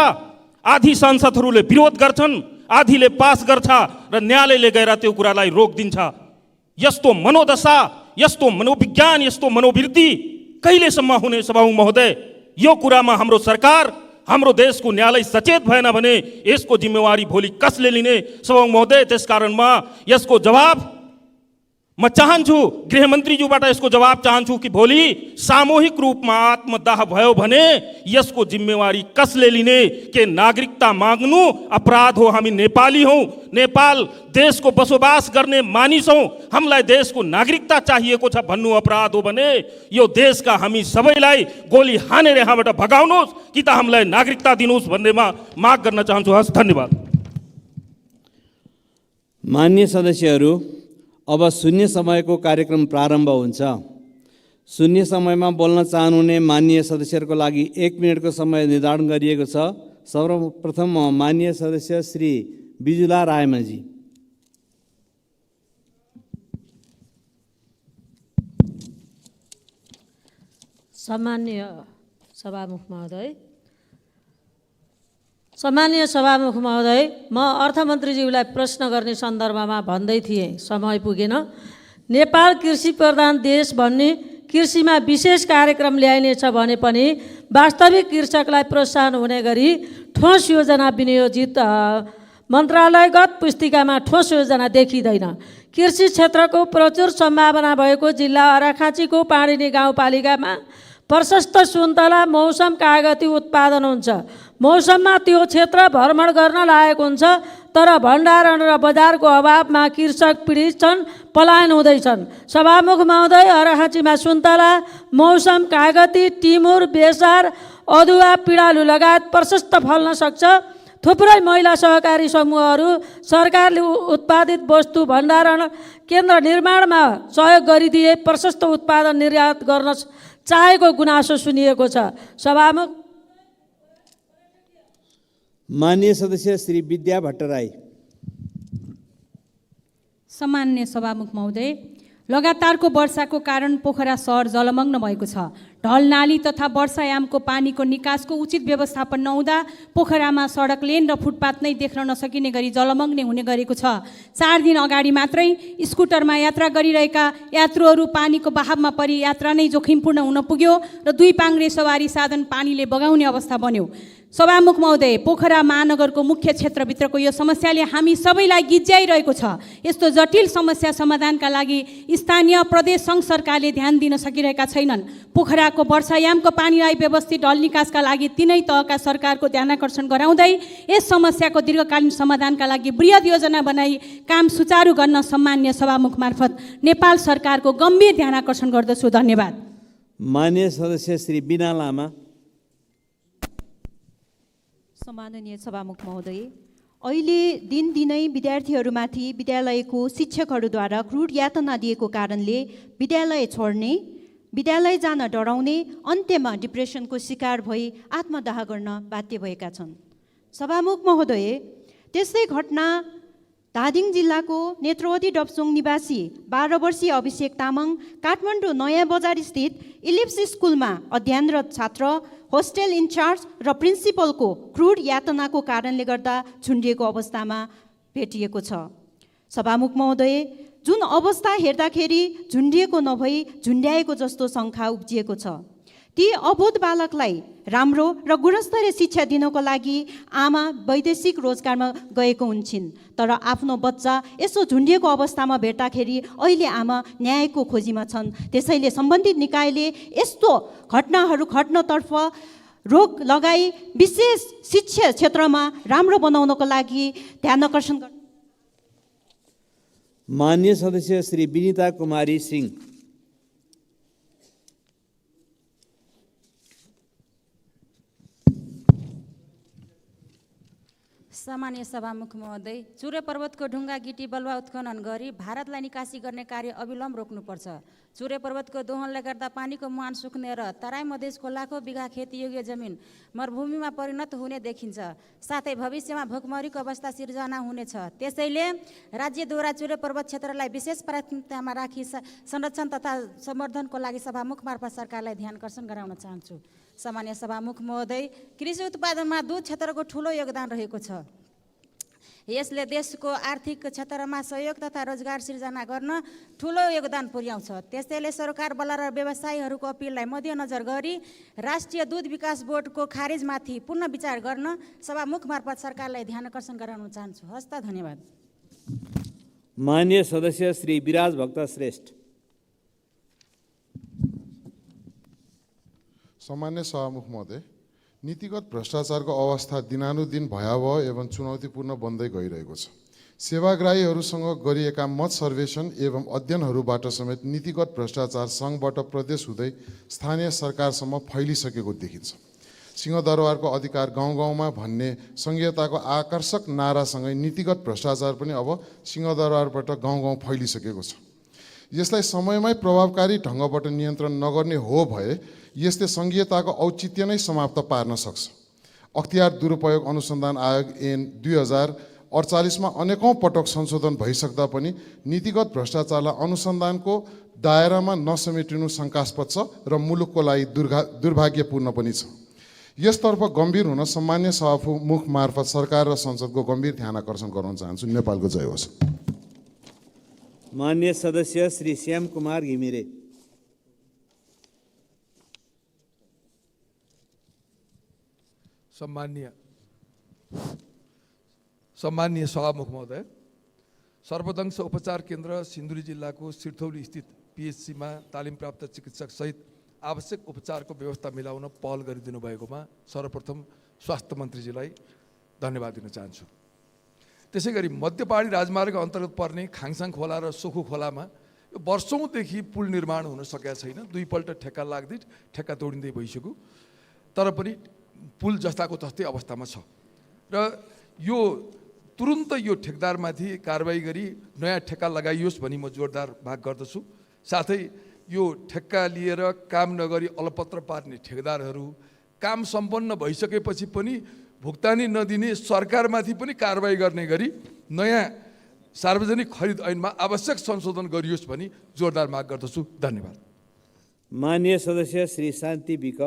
आधी सांसदहरूले विरोध गर्छन्, आधीले पास गर्छ र न्यायालयले गएर त्यो कुरालाई रोकिदिन्छ। यस्तो मनोदशा, यस्तो मनोविज्ञान, यस्तो मनोवृत्ति कहिलेसम्म हुने? सभामुख महोदय, यो कुरामा हाम्रो सरकार, हाम्रो देशको न्यायालय सचेत भएन भने यसको जिम्मेवारी भोलि कसले लिने? सभामुख महोदय, त्यसकारण म यसको जवाब म चाहन्छु, गृहमन्त्रीज्यूबाट यसको जवाब चाहन्छु कि भोलि सामूहिक रूपमा आत्मदाह भयो भने यसको जिम्मेवारी कसले लिने? के नागरिकता माग्नु अपराध हो? हामी नेपाली हौँ, नेपाल देशको बसोबास गर्ने मानिस हौँ, हामीलाई देशको नागरिकता चाहिएको छ भन्नु अपराध हो भने यो देशका हामी सबैलाई गोली हानेर यहाँबाट भगाउनुहोस् कि त हामीलाई नागरिकता दिनुहोस् भन्नेमा माग गर्न चाहन्छु। हस्, धन्यवाद। मान्य सदस्यहरू, अब शून्य समयको कार्यक्रम प्रारम्भ हुन्छ। शून्य समयमा बोल्न चाहनुहुने मान्य सदस्यहरूको लागि 1 मिनटको समय निर्धारण गरिएको छ। सर्वप्रथम मान्य सदस्य श्री बिजुला रायमाझी। सम्मान्य सभामुख महोदय, सम्मानीय सभामुख महोदय, म अर्थमन्त्रीज्यूलाई प्रश्न गर्ने सन्दर्भमा भन्दै थिएँ, समय पुगेन। नेपाल कृषि प्रधान देश भन्ने कृषिमा विशेष कार्यक्रम ल्याइनेछ भने पनि वास्तविक कृषकलाई प्रोत्साहन हुने गरी ठोस योजना विनियोजित मन्त्रालयगत पुस्तिकामा ठोस योजना देखिँदैन। कृषि क्षेत्रको प्रचुर सम्भावना भएको जिल्ला अर्घाखाँचीको पाणिनी गाउँपालिकामा प्रशस्त सुन्तला मौसम कागती उत्पादन हुन्छ। मौसममा त्यो क्षेत्र भ्रमण गर्न लायक हुन्छ, तर भण्डारण र बजारको अभावमा कृषक पीडित छन्, पलायन हुँदैछन्। सभामुख महोदय, अर्घाखाँचीमा सुन्तला, मौसम कागती, टिमुर, बेसार, अदुवा, पिँडालु लगायत प्रशस्त फल्न सक्छ। थुप्रै महिला सहकारी समूहहरू सरकारले उत्पादित वस्तु भण्डारण केन्द्र निर्माणमा सहयोग गरिदिए प्रशस्त उत्पादन निर्यात गर्न चाहेको गुनासो सुनिएको छ। सभामुख माननीय सदस्य श्री विद्या भट्टराई। सम्मान्य सभामुख महोदय, लगातारको वर्षाको कारण पोखरा सहर जलमग्न भएको छ। ढल नाली तथा वर्षायामको पानीको निकासको उचित व्यवस्थापन नहुँदा पोखरामा सडक लेन र फुटपाथ नै देख्न नसकिने गरी जलमग्न हुने गरेको छ। 4 दिन अगाडि मात्रै स्कुटरमा यात्रा गरिरहेका यात्रुहरू पानीको बहावमा परि यात्रा नै जोखिमपूर्ण हुन पुग्यो र 2 पाङ्ग्रे सवारी साधन पानीले बगाउने अवस्था बन्यो। सभामुख महोदय, पोखरा महानगरको मुख्य क्षेत्रभित्रको यो समस्याले हामी सबैलाई गिज्याइरहेको छ। यस्तो जटिल समस्या समाधानका लागि स्थानीय प्रदेश सङ्घ सरकारले ध्यान दिन सकिरहेका छैनन्। पोखराको वर्षायामको पानीलाई व्यवस्थित ढल निकासका लागि तिनै तहका सरकारको ध्यानाकर्षण गराउँदै यस समस्याको दीर्घकालीन समाधानका लागि बृहत योजना बनाई काम सुचारू गर्न सम्मान्य सभामुख मार्फत नेपाल सरकारको गम्भीर ध्यानाकर्षण गर्दछु। धन्यवाद। माननीय सदस्य श्री बिना लामा। सम्माननीय सभामुख महोदय, अहिले दिनदिनै विद्यार्थीहरूमाथि विद्यालयको शिक्षकहरूद्वारा क्रूर यातना दिएको कारणले विद्यालय छोड्ने, विद्यालय जान डराउने, अन्त्यमा डिप्रेसनको शिकार भई आत्मदाह गर्न बाध्य भएका छन्। सभामुख महोदय, त्यस्तै घटना धादिङ जिल्लाको नेत्रवती डब्सोङ निवासी 12 वर्षीय अभिषेक तामाङ काठमाडौँ नयाँ बजार स्थित इलिप्स स्कुलमा अध्ययनरत छात्र, होस्टेल इन्चार्ज र प्रिन्सिपलको क्रूर यातनाको कारणले गर्दा झुन्डिएको अवस्थामा भेटिएको छ। सभामुख महोदय, जुन अवस्था हेर्दाखेरि झुन्डिएको नभई झुन्ड्याएको जस्तो शङ्का उब्जिएको छ। ती अबोध बालकलाई राम्रो र गुणस्तरीय शिक्षा दिनको लागि आमा वैदेशिक रोजगारमा गएको हुन्छन्, तर आफ्नो बच्चा यसो झुन्डिएको अवस्थामा भेट्दाखेरि अहिले आमा न्यायको खोजीमा छन्। त्यसैले सम्बन्धित निकायले यस्तो घटनाहरू घट्नतर्फ रोक लगाई विशेष शिक्षा क्षेत्रमा राम्रो बनाउनको लागि ध्यानाकर्षण गर्नु। माननीय सदस्य श्री विनिता कुमारी सिंह। सामान्य सभामुख महोदय, चुरे पर्वतको ढुङ्गा गिटी बलुवा उत्खनन गरी भारतलाई निकासी गर्ने कार्य अविलम्ब रोक्नुपर्छ। चुरे पर्वतको दोहनले गर्दा पानीको मुहान सुक्ने र तराई मधेसको लाखौँ बिघा खेतीयोग्य जमिन मरुभूमिमा परिणत हुने देखिन्छ। साथै भविष्यमा भोकमरीको अवस्था सिर्जना हुनेछ। त्यसैले राज्यद्वारा चुरे पर्वत क्षेत्रलाई विशेष प्राथमिकतामा राखी संरक्षण तथा सम्वर्धनको लागि सभामुख मार्फत सरकारलाई ध्यानाकर्षण गराउन चाहन्छु। सामान्य सभामुख महोदय, कृषि उत्पादनमा दूध क्षेत्रको ठुलो योगदान रहेको छ। यसले देशको आर्थिक क्षेत्रमा सहयोग तथा रोजगार सिर्जना गर्न ठुलो योगदान पुर्याउँछ। त्यसैले सरकार बला र व्यवसायीहरूको अपिललाई मध्यनजर गरी राष्ट्रिय दूध विकास बोर्डको खारेजमाथि पुनः विचार गर्न सभामुख मार्फत सरकारलाई ध्यानाकर्षण गराउन चाहन्छु। हस्त, धन्यवाद। माननीय सदस्य श्री विराज भक्त श्रेष्ठ। सम्मान्य सभामुख महोदय, नीतिगत भ्रष्टाचारको अवस्था दिनानुदिन भयावह एवं चुनौतीपूर्ण बन्दै गइरहेको छ। सेवाग्राहीहरूसँग गरिएका मत सर्वेक्षण एवं अध्ययनहरूबाट समेत नीतिगत भ्रष्टाचार सङ्घबाट प्रदेश हुँदै स्थानीय सरकारसम्म फैलिसकेको देखिन्छ। सिंहदरबारको अधिकार गाउँ गाउँमा भन्ने सङ्घीयताको आकर्षक नारासँगै नीतिगत भ्रष्टाचार पनि अब सिंहदरबारबाट गाउँ गाउँ फैलिसकेको छ। यसलाई समयमै प्रभावकारी ढङ्गबाट नियन्त्रण नगर्ने हो भए यसले सङ्घीयताको औचित्य नै समाप्त पार्न सक्छ। अख्तियार दुरुपयोग अनुसन्धान आयोग ऐन 2048मा अनेकौँ पटक संशोधन भइसक्दा पनि नीतिगत भ्रष्टाचारलाई अनुसन्धानको दायरामा नसमेटिनु शङ्कास्पद छ र मुलुकको लागि दुर्भाग्यपूर्ण पनि छ। यसतर्फ गम्भीर हुन सम्मान्य सभामुख मार्फत सरकार र संसदको गम्भीर ध्यान आकर्षण गराउन चाहन्छु। नेपालको जय होस्। मान्य सदस्य श्री श्याम कुमार घिमिरे। सम्माननीय सभामुख महोदय, सर्वदंश उपचार केन्द्र सिन्धुली जिल्लाको सिरथौली स्थित पिएचसीमा तालिम प्राप्त चिकित्सक सहित आवश्यक उपचारको व्यवस्था मिलाउन पहल गरिदिनु भएकोमा सर्वप्रथम स्वास्थ्य मन्त्रीजीलाई धन्यवाद दिन चाहन्छु। त्यसै गरी मध्यपहाडी राजमार्ग अन्तर्गत पर्ने खाङसाङ खोला र सोखु खोलामा यो वर्षौँदेखि पुल निर्माण हुन सकेका छैन। 2 पल्ट ठेक्का लाग्दै ठेक्का तोडिँदै भइसक्यो, तर पनि पुल जस्ताको तस्तै अवस्थामा छ र यो तुरुन्त यो ठेकदारमाथि कारबाही गरी नयाँ ठेक्का लगाइयोस् भनी म जोरदार माग गर्दछु। साथै यो ठेक्का लिएर काम नगरी अलपत्र पार्ने ठेकदारहरू काम सम्पन्न भइसकेपछि पनि भुक्तानी नदिने सरकारमाथि पनि कारबाही गर्ने गरी नयाँ सार्वजनिक खरिद ऐनमा आवश्यक संशोधन गरियोस् भनी जोरदार माग गर्दछु। धन्यवाद। माननीय सदस्य श्री शान्ति विक।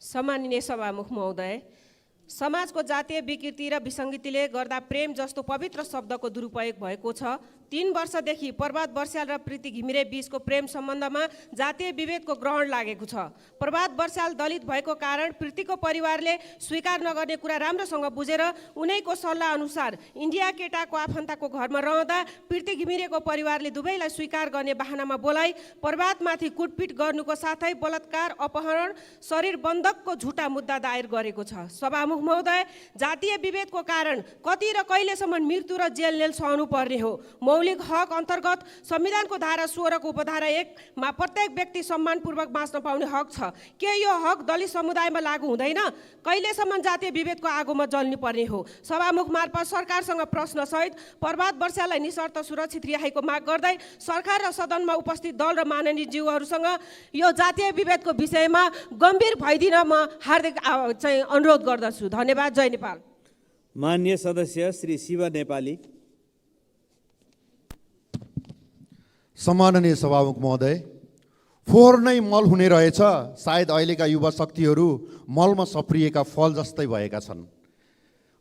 सम्माननीय सभामुख महोदय, समाजको जातीय विकृति र विसङ्गतिले गर्दा प्रेम जस्तो पवित्र शब्दको दुरुपयोग भएको छ। 3 वर्षदेखि प्रभात बर्स्याल र प्रीति घिमिरे बीचको प्रेम सम्बन्धमा जातीय विभेदको ग्रहण लागेको छ। प्रभात बर्स्याल दलित भएको कारण प्रीतिको परिवारले स्वीकार नगर्ने कुरा राम्रोसँग बुझेर उनैको सल्लाह अनुसार इन्डिया केटाको आफन्तको घरमा रहँदा प्रीति घिमिरेको परिवारले दुवैलाई स्वीकार गर्ने बहानामा बोलाइ प्रभातमाथि कुटपिट गर्नुको साथै बलात्कार, अपहरण, शरीर बन्धकको झुटा मुद्दा दायर गरेको छ। सभामुख महोदय, जातीय विभेदको कारण कति र कहिलेसम्म मृत्यु र जेल सहनु पर्ने हो? मौलिक हक अन्तर्गत संविधानको धारा 16 को उपधारा 1 मा प्रत्येक व्यक्ति सम्मानपूर्वक बाँच्न पाउने हक छ। के यो हक दलित समुदायमा लागू हुँदैन? कहिलेसम्म जातीय विभेदको आगोमा जल्नु पर्ने हो? सभामुख मार्फत सरकारसँग प्रश्न सहित प्रभात बर्स्याललाई निशर्त सुरक्षित रिहाईको माग गर्दै सरकार र सदनमा उपस्थित दल र माननीय ज्यूहरूसँग यो जातीय विभेदको विषयमा गम्भीर भइदिन म हार्दिक अनुरोध गर्दछु। धन्यवाद। जय नेपाल। माननीय सदस्य श्री शिव नेपाली। सम्माननीय सभामुख महोदय, फोहोर नै मल हुने रहेछ। सायद अहिलेका युवा शक्तिहरू मलमा सप्रिएका फल जस्तै भएका छन्।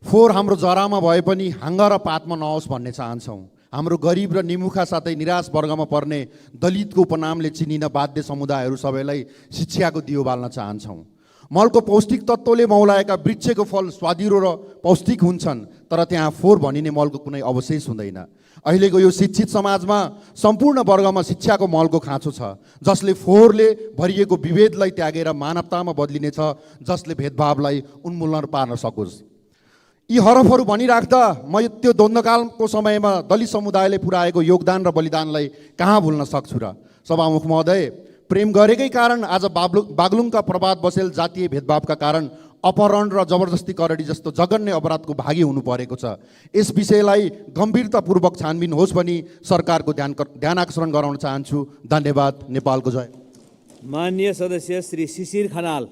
फोहोर हाम्रो जरामा भए पनि हाँगा र पातमा नहोस् भन्ने चाहन्छौँ। हाम्रो गरिब र निमुखा साथै निराश वर्गमा पर्ने दलितको उपनामले चिनिन बाध्य समुदायहरू सबैलाई शिक्षाको दियो बाल्न चाहन्छौँ। मलको पौष्टिक तत्त्वले मौलाएका वृक्षको फल स्वादिलो र पौष्टिक हुन्छन्, तर त्यहाँ फोहोर भनिने मलको कुनै अवशेष हुँदैन। अहिलेको यो शिक्षित समाजमा सम्पूर्ण वर्गमा शिक्षाको मलको खाँचो छ, जसले फोहोरले भरिएको विभेदलाई त्यागेर मानवतामा बदलिनेछ, जसले भेदभावलाई उन्मूलन पार्न सकोस्। यी हरफहरू भनिराख्दा म त्यो द्वन्द्वकालको समयमा दलित समुदायले पुर्याएको योगदान र बलिदानलाई कहाँ भुल्न सक्छु र? सभामुख महोदय, प्रेम गरेकै कारण आज बागलुङका प्रभात बसेल जातीय भेदभावका कारण अपहरण र जबरजस्ती करडी जस्तो जघन्य अपराधको भागी हुनु परेको छ। यस विषयलाई गम्भीरतापूर्वक छानबिन होस् भनी सरकारको ध्यान आकर्षण गराउन चाहन्छु। धन्यवाद। नेपालको जय। माननीय सदस्य श्री शिशिर खनाल।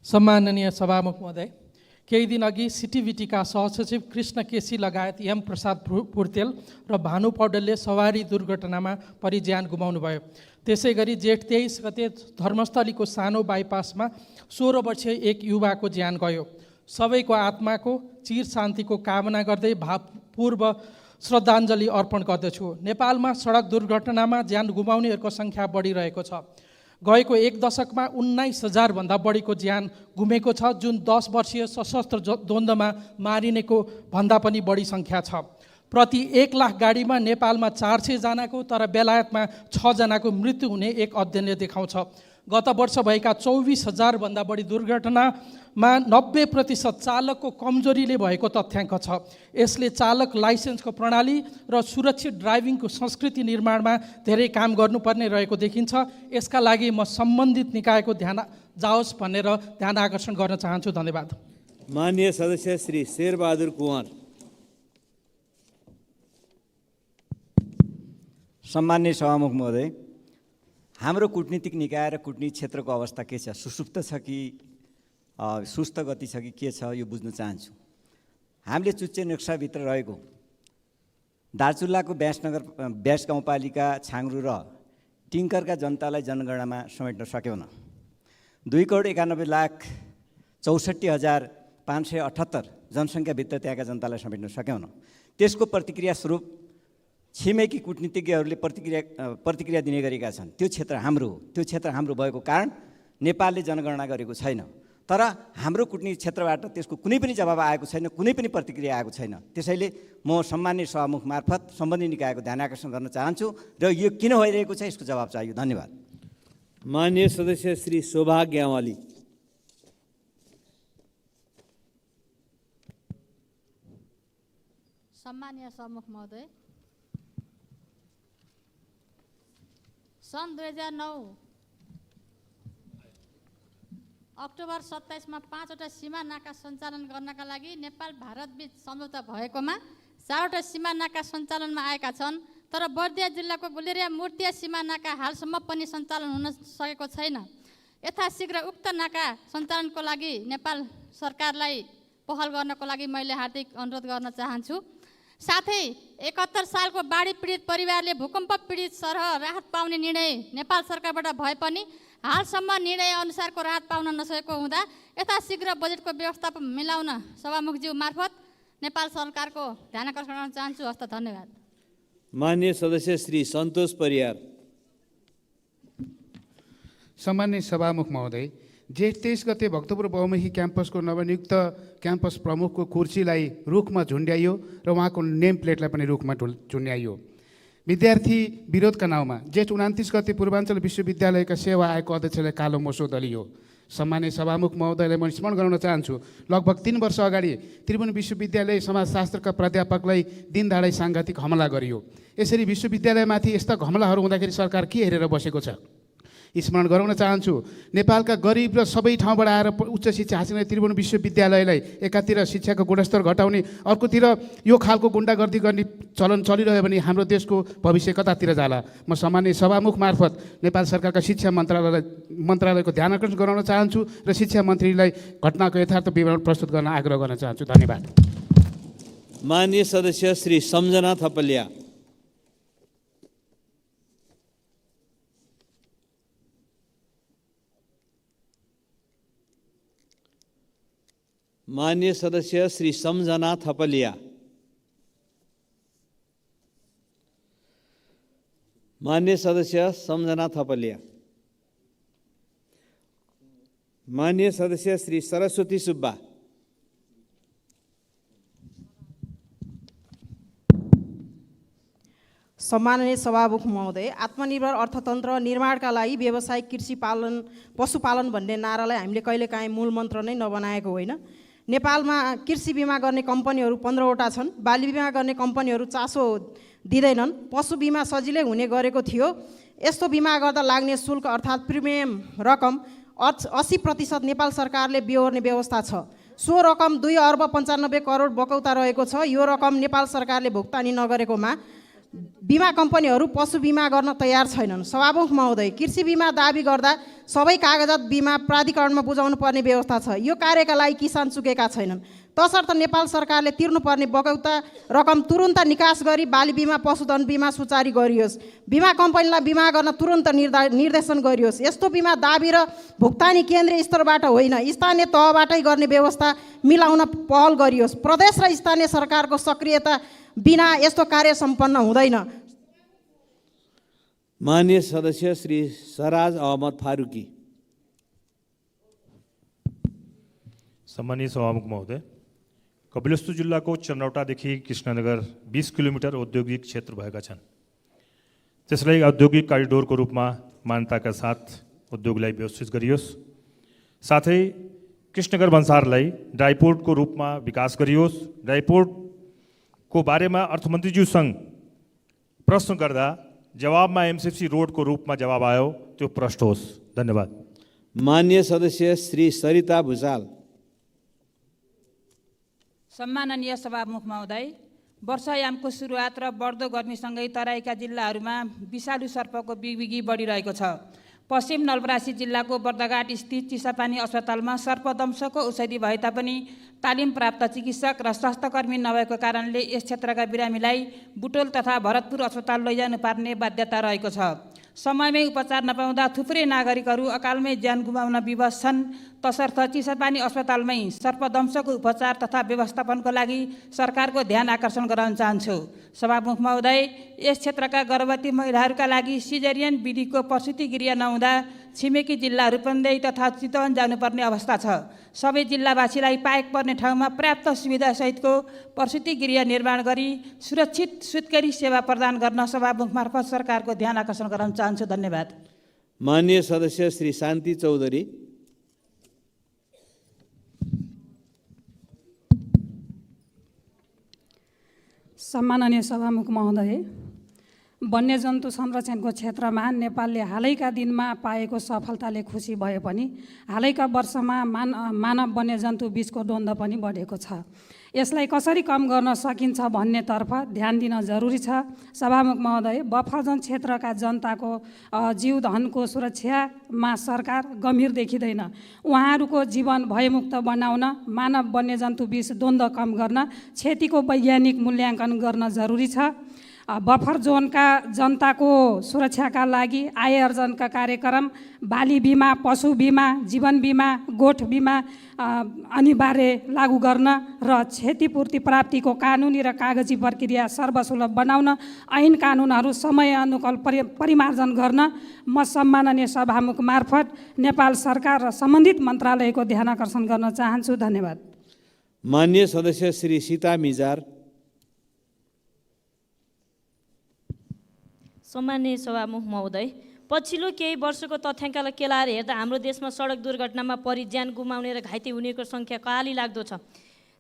सम्माननीय सभामुख महोदय, केही दिन अघि सिटिभिटीका सहसचिव कृष्ण केसी लगायत एम प्रसाद पुर्तेल र भानु पौडेलले सवारी दुर्घटनामा परि ज्यान गुमाउनुभयो। त्यसै गरी जेठ 23 गते धर्मस्थलीको सानो बाइपासमा 16 वर्षीय एक युवाको ज्यान गयो। सबैको आत्माको चिर शान्तिको कामना गर्दै भावपूर्व श्रद्धाञ्जली अर्पण गर्दछु। नेपालमा सडक दुर्घटनामा ज्यान गुमाउनेहरूको सङ्ख्या बढिरहेको छ। गएको 1 दशकमा 19,000 भन्दा बढीको ज्यान गुमेको छ, जुन 10 वर्षीय सशस्त्र द्वन्द्वमा मारिनेको भन्दा पनि बढी सङ्ख्या छ। प्रति 1 लाख गाडीमा नेपालमा 400 जनाको तर बेलायतमा 6 जनाको मृत्यु हुने एक अध्ययनले देखाउँछ। गत वर्ष भएका 24,000 भन्दा बढी दुर्घटनामा 90% चालकको कमजोरीले भएको तथ्याङ्क छ। यसले चालक लाइसेन्सको प्रणाली र सुरक्षित ड्राइभिङको संस्कृति निर्माणमा धेरै काम गर्नुपर्ने रहेको देखिन्छ। यसका लागि म सम्बन्धित निकायको ध्यान जाओस् भनेर ध्यान आकर्षण गर्न चाहन्छु। धन्यवाद। माननीय सदस्य श्री शेरबहादुर कुँवर। सम्माननीय सभामुख महोदय, हाम्रो कूटनीतिक निकाय र कूटनीति क्षेत्रको अवस्था के छ? सुसुप्त छ कि सुस्त गति छ कि के छ, यो बुझ्न चाहन्छु। हामीले चुच्चे नक्साभित्र रहेको दार्चुलाको ब्यास गाउँपालिका छाङ्रु र टिङ्करका जनतालाई जनगणनामा समेट्न सक्यौन। 2,91,64,578 जनसङ्ख्याभित्र त्यहाँका जनतालाई समेट्न सक्यौन। त्यसको प्रतिक्रिया स्वरूप छिमेकी कूटनीतिज्ञहरूले प्रतिक्रिया दिने गरेका छन्। त्यो क्षेत्र हाम्रो हो, त्यो क्षेत्र हाम्रो भएको कारण नेपालले जनगणना गरेको छैन। तर हाम्रो कूटनीति क्षेत्रबाट त्यसको कुनै पनि जवाब आएको छैन, कुनै पनि प्रतिक्रिया आएको छैन। त्यसैले म सम्माननीय सभामुख मार्फत सम्बन्धित निकायको ध्यान आकर्षण गर्न चाहन्छु र यो किन भइरहेको छ यसको जवाब चाहियो। धन्यवाद। माननीय सदस्य श्री शोभा ग्यावाली। सम्माननीय सभामुख महोदय, सन् 2009 अक्टोबर 27 5वटा सीमा नाका सञ्चालन गर्नका लागि नेपाल भारतबीच सम्झौता भएकोमा 4वटा सीमा नाका सञ्चालनमा आएका छन्। तर बर्दिया जिल्लाको गुलेरिया मूर्तिया सीमा नाका हालसम्म पनि सञ्चालन हुन सकेको छैन। यथाशीघ्र उक्त नाका सञ्चालनको लागि नेपाल सरकारलाई पहल गर्नको लागि मैले हार्दिक अनुरोध गर्न चाहन्छु। साथै 71 सालको बाढी पीडित परिवारले भूकम्प पीडित सरह राहत पाउने निर्णय नेपाल सरकारबाट भए पनि हालसम्म निर्णय अनुसारको राहत पाउन नसकेको हुँदा यथाशीघ्र बजेटको व्यवस्थापन मिलाउन सभामुखज्यू मार्फत नेपाल सरकारको ध्यान आकर्षण गर्न चाहन्छु। हस्त धन्यवाद। माननीय सदस्य श्री सन्तोष परियार। सम्माननीय सभामुख महोदय, जेठ 23 गते भक्तपुर बहुमुखी क्याम्पसको नवनियुक्त क्याम्पस प्रमुखको कुर्सीलाई रुखमा झुन्ड्याइयो र उहाँको नेम प्लेटलाई पनि रुखमा झुन्ड्याइयो। विद्यार्थी विरोधका नाउँमा जेठ 29 गते पूर्वाञ्चल विश्वविद्यालयका सेवा आयोगको अध्यक्षले कालो मोसो दलियो। सम्माननीय सभामुख महोदयलाई म स्मरण गराउन चाहन्छु, लगभग 3 वर्ष अगाडि त्रिभुवन विश्वविद्यालय समाजशास्त्रका प्राध्यापकलाई दिनदाडै साङ्घातिक हमला गरियो। यसरी विश्वविद्यालयमाथि यस्ता हमलाहरू हुँदाखेरि सरकार के हेरेर बसेको छ? स्मरण गराउन चाहन्छु, नेपालका गरिब र सबै ठाउँबाट आएर उच्च शिक्षा हासिल गर्ने त्रिभुवन विश्वविद्यालयलाई एकातिर शिक्षाको गुणस्तर घटाउने, अर्कोतिर यो खालको गुन्डागर्दी गर्ने चलन चलिरह्यो भने हाम्रो देशको भविष्य कतातिर जाला? म सामान्य सभामुख मार्फत नेपाल सरकारका शिक्षा मन्त्रालयको ध्यान आकर्षण गराउन चाहन्छु र शिक्षा मन्त्रीलाई घटनाको यथार्थ विवरण प्रस्तुत गर्न आग्रह गर्न चाहन्छु। धन्यवाद। माननीय सदस्य श्री सम्झना थपलिया। माननीय सदस्य श्री सम्झना थपलिया। माननीय सदस्य सम्झना थपलिया। माननीय सदस्य श्री सरस्वती सुब्बा। सम्माननीय सभामुख महोदय, आत्मनिर्भर अर्थतन्त्र निर्माणका लागि व्यावसायिक कृषि पालन पशुपालन भन्ने नारालाई हामीले कहिलेकाहीँ मूल मन्त्र नै नबनाएको होइन। नेपालमा कृषि बिमा गर्ने कम्पनीहरू 15वटा छन्। बाली बिमा गर्ने कम्पनीहरू चासो दिँदैनन्। पशु बिमा सजिलै हुने गरेको थियो। यस्तो बिमा गर्दा लाग्ने शुल्क अर्थात् प्रिमियम रकम 80% नेपाल सरकारले बिहोर्ने व्यवस्था छ। सो रकम 2 अर्ब 95 करोड बकौता रहेको छ। यो रकम नेपाल सरकारले भुक्तानी नगरेकोमा बिमा कम्पनीहरू पशु बिमा गर्न तयार छैनन्। सभामुख महोदय, कृषि बिमा दाबी गर्दा सबै कागजात बिमा प्राधिकरणमा बुझाउनु पर्ने व्यवस्था छ। यो कार्यका लागि किसान चुकेका छैनन्। तसर्थ नेपाल सरकारले तिर्नुपर्ने बकौता रकम तुरुन्त निकास गरी बाली बिमा पशुधन बिमा सुचारू गरियोस्। बिमा कम्पनीलाई बिमा गर्न तुरुन्त निर्देशन गरियोस्। यस्तो बिमा दाबी र भुक्तानी केन्द्रीय स्तरबाट होइन, स्थानीय तहबाटै गर्ने व्यवस्था मिलाउन पहल गरियोस्। प्रदेश र स्थानीय सरकारको सक्रियता बिना यस्तो कार्य सम्पन्न हुँदैन। माननीय सदस्य श्री सराज अहमद फारूकी। सम्मानीय सभामुख महोदय, कपिलवस्तु जिल्लाको चन्द्रौटादेखि कृष्णनगर 20 किलोमिटर औद्योगिक क्षेत्र भएका छन्। त्यसलाई औद्योगिक करिडोरको रूपमा मान्यताका साथ उद्योगलाई व्यवस्थित गरियोस्। साथै कृष्णनगर भन्सारलाई ड्राइपोर्टको रूपमा विकास गरियोस्। ड्राइपोर्टको बारेमा अर्थमन्त्रीज्यूसँग प्रश्न गर्दा जवाबमा एमसीएफसी रोडको रूपमा जवाब आयो, त्यो प्रष्ट होस्। धन्यवाद। माननीय सदस्य श्री सरिता भुसाल। सम्माननीय सभामुख महोदय, वर्षायामको सुरुवात र बढ्दो गर्मीसँगै तराईका जिल्लाहरूमा विषालु सर्पको बिगबिगी बढिरहेको छ। पश्चिम नवलपरासी जिल्लाको बर्दघाट स्थित चिसापानी अस्पतालमा सर्पदंशको औषधि भए तापनि तालिम प्राप्त चिकित्सक र स्वास्थ्यकर्मी नभएको कारणले यस क्षेत्रका बिरामीलाई बुटोल तथा भरतपुर अस्पताल लैजानु पर्ने बाध्यता रहेको छ। समयमै उपचार नपाउँदा थुप्रै नागरिकहरू अकालमै ज्यान गुमाउन विवश छन्। तसर्थ चिसापानी अस्पतालमै सर्पदंशको उपचार तथा व्यवस्थापनको लागि सरकारको ध्यान आकर्षण गराउन चाहन्छु। सभामुख महोदय, यस क्षेत्रका गर्भवती महिलाहरूका लागि सिजेरियन विधिको प्रसुति गृह नहुँदा छिमेकी जिल्ला रूपन्देही तथा चितवन जानुपर्ने अवस्था छ। सबै जिल्लावासीलाई पाएक पर्ने ठाउँमा पर्याप्त सुविधासहितको प्रसुति गृह निर्माण गरी सुरक्षित सुत्केरी सेवा प्रदान गर्न सभामुख मार्फत सरकारको ध्यान आकर्षण गराउन चाहन्छु। धन्यवाद। माननीय सदस्य श्री शान्ति चौधरी। सम्माननीय सभामुख महोदय, वन्यजन्तु संरक्षणको क्षेत्रमा नेपालले हालैका दिनमा पाएको सफलताले खुसी भए पनि हालैका वर्षमा मानव वन्यजन्तु बीचको द्वन्द्व पनि बढेको छ। यसलाई कसरी कम गर्न सकिन्छ भन्नेतर्फ ध्यान दिन जरुरी छ। सभामुख महोदय, बफर जोन क्षेत्रका जनताको जीवधनको सुरक्षामा सरकार गम्भीर देखिँदैन। उहाँहरूको जीवन भयमुक्त बनाउन, मानव वन्यजन्तु बीच द्वन्द्व कम गर्न क्षतिको वैज्ञानिक मूल्याङ्कन गर्न जरुरी छ। बफर जोनका जनताको सुरक्षाका लागि आय अर्जनका कार्यक्रम, बाली बिमा, पशु बिमा, जीवन बिमा, गोठ बिमा अनिवार्य लागू गर्न र क्षतिपूर्ति प्राप्तिको कानुनी र कागजी प्रक्रिया सर्वसुलभ बनाउन ऐन कानुनहरू समयानुकूल परिमार्जन गर्न म सम्माननीय सभामुख मार्फत नेपाल सरकार र सम्बन्धित मन्त्रालयको ध्यान आकर्षण गर्न चाहन्छु। धन्यवाद। माननीय सदस्य श्री सीता मिजार। सम्माननीय सभामुख महोदय, पछिल्लो केही वर्षको तथ्याङ्कलाई केलाएर हेर्दा हाम्रो देशमा सडक दुर्घटनामा परि ज्यान गुमाउने र घाइते हुनेको सङ्ख्या कहाली लाग्दो छ।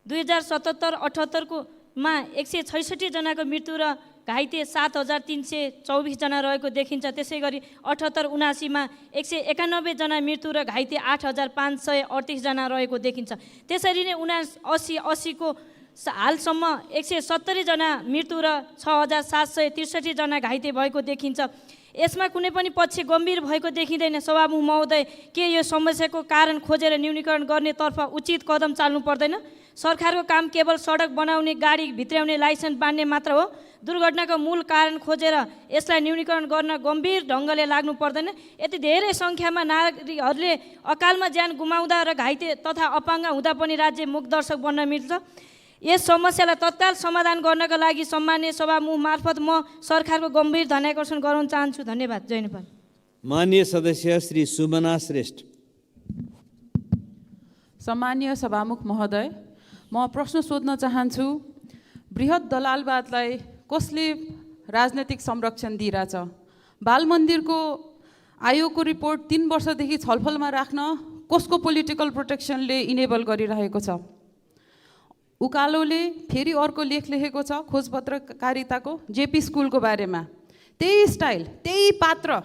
2077-78मा 166 जनाको मृत्यु र घाइते 7324 जना रहेको देखिन्छ। त्यसै गरी 78-79मा 191 जना मृत्यु र घाइते 8538 जना रहेको देखिन्छ। त्यसरी नै 79-80को हालसम्म 170 जना मृत्यु र 6763 जना घाइते भएको देखिन्छ। यसमा कुनै पनि पक्ष गम्भीर भएको देखिँदैन। सभामुख महोदय, के यो समस्याको कारण खोजेर न्यूनीकरण गर्नेतर्फ उचित कदम चाल्नु पर्दैन? सरकारको काम केवल सडक बनाउने, गाडी भित्र्याउने लाइसेन्स बाँड्ने मात्र हो। दुर्घटनाको मूल कारण खोजेर यसलाई न्यूनीकरण गर्न गम्भीर ढङ्गले लाग्नु पर्दैन? यति धेरै सङ्ख्यामा नागरिकहरूले अकालमा ज्यान गुमाउँदा र घाइते तथा अपाङ्ग हुँदा पनि राज्य मुखदर्शक बन्न मिल्छ। यस समस्यालाई तत्काल समाधान गर्नका लागि सम्माननीय सभामुख मार्फत म सरकारको गम्भीर ध्यानाकर्षण गराउन चाहन्छु। धन्यवाद। जय नेपाल। माननीय सदस्य श्री सुमना श्रेष्ठ। सम्माननीय सभामुख महोदय, म प्रश्न सोध्न चाहन्छु, बृहत दलालवादलाई कसले राजनैतिक संरक्षण दिइरहेछ? बाल मन्दिरको आयोगको रिपोर्ट 3 वर्षदेखि छलफलमा राख्न कसको पोलिटिकल प्रोटेक्सनले इनेबल गरिरहेको छ? उकालोले फेरि अर्को लेख लेखेको छ खोज पत्रकारिताको जेपी स्कुलको बारेमा। त्यही स्टाइल, त्यही पात्र,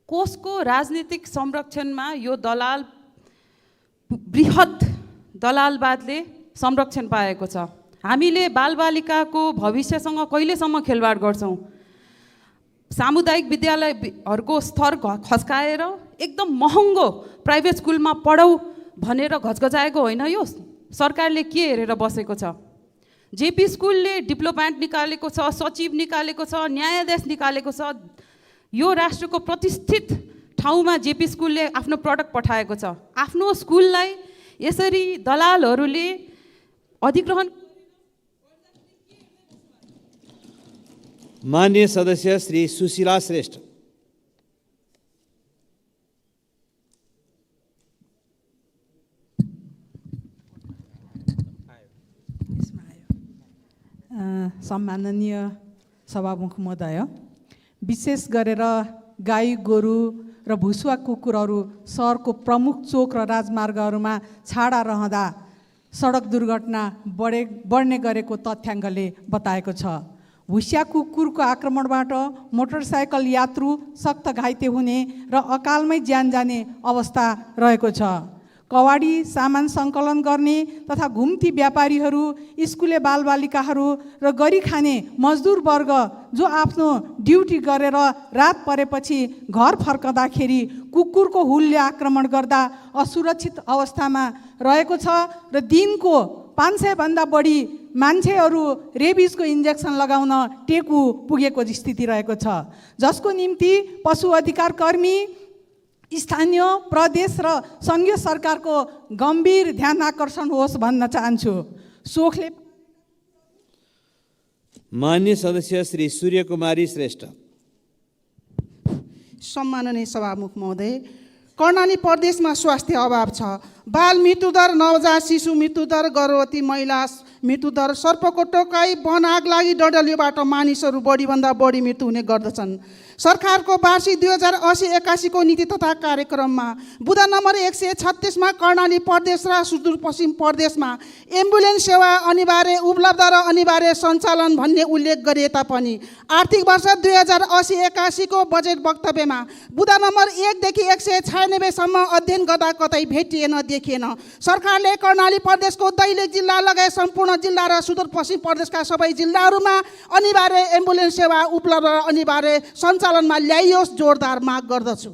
कसको राजनीतिक संरक्षणमा यो दलाल बृहत दलालवादले संरक्षण पाएको छ? हामीले बालबालिकाको भविष्यसँग कहिलेसम्म खेलवाड गर्छौँ? सामुदायिक विद्यालयहरूको स्तर खस्काएर एकदम महँगो प्राइभेट स्कुलमा पढाऊ भनेर घचघचाएको होइन। यो सरकारले के हेरेर बसेको छ? जेपी स्कुलले डिप्लोमेट निकालेको छ, सचिव निकालेको छ, न्यायाधीश निकालेको छ। यो राष्ट्रको प्रतिष्ठित ठाउँमा जेपी स्कुलले आफ्नो प्रडक्ट पठाएको छ। आफ्नो स्कुललाई यसरी दलालहरूले अधिग्रहण। माननीय सदस्य श्री सुशीला श्रेष्ठ। सम्माननीय सभामुख महोदय, विशेष गरेर गाई गोरु र भुसुवा कुकुरहरू सहरको प्रमुख चोक र राजमार्गहरूमा छाडा रहँदा सडक दुर्घटना बढ्ने गरेको तथ्याङ्कले बताएको छ। भुसिया कुकुरको आक्रमणबाट मोटरसाइकल यात्रु सख्त घाइते हुने र अकालमै ज्यान जाने अवस्था रहेको छ। कवाडी सामान सङ्कलन गर्ने तथा घुम्ती व्यापारीहरू, स्कुले बालबालिकाहरू र गरी खाने मजदुर वर्ग जो आफ्नो ड्युटी गरेर रात परेपछि घर फर्कँदाखेरि कुकुरको हुलले आक्रमण गर्दा असुरक्षित अवस्थामा रहेको छ र दिनको 500 भन्दा बढी मान्छेहरू रेबिजको इन्जेक्सन लगाउन टेकु पुगेको स्थिति रहेको छ, जसको निम्ति पशु अधिकार कर्मी, स्थानीय, प्रदेश र सङ्घीय सरकारको गम्भीर ध्यान आकर्षण होस् भन्न चाहन्छु। सोखले मान्य सदस्य श्री सूर्यकुमारी श्रेष्ठ। सम्माननीय सभामुख महोदय, कर्णाली प्रदेशमा स्वास्थ्य अभाव छ। बाल मृत्युदर, नवजात शिशु मृत्युदर, गर्भवती महिला मृत्युदर, सर्पको टोकाइ, वन आग लागि डडलियोबाट मानिसहरू बढीभन्दा बढी मृत्यु हुने गर्दछन्। सरकारको वार्षिक 2080-81 को नीति तथा कार्यक्रममा बुँदा नम्बर 136 मा कर्णाली प्रदेश र सुदूरपश्चिम प्रदेशमा एम्बुलेन्स सेवा अनिवार्य, उपलब्ध र अनिवार्य सञ्चालन भन्ने उल्लेख गरिए तापनि आर्थिक वर्ष 2080-81 को बजेट वक्तव्यमा बुँदा नम्बर 1 देखि 196 सम्म अध्ययन गर्दा कतै भेटिएन, देखिएन। सरकारले कर्णाली प्रदेशको दैलेख जिल्ला लगायत सम्पूर्ण जिल्ला र सुदूरपश्चिम प्रदेशका सबै जिल्लाहरूमा अनिवार्य एम्बुलेन्स सेवा उपलब्ध र अनिवार्य सञ्चालनमा ल्याइयोस्, जोरदार माग गर्दछु।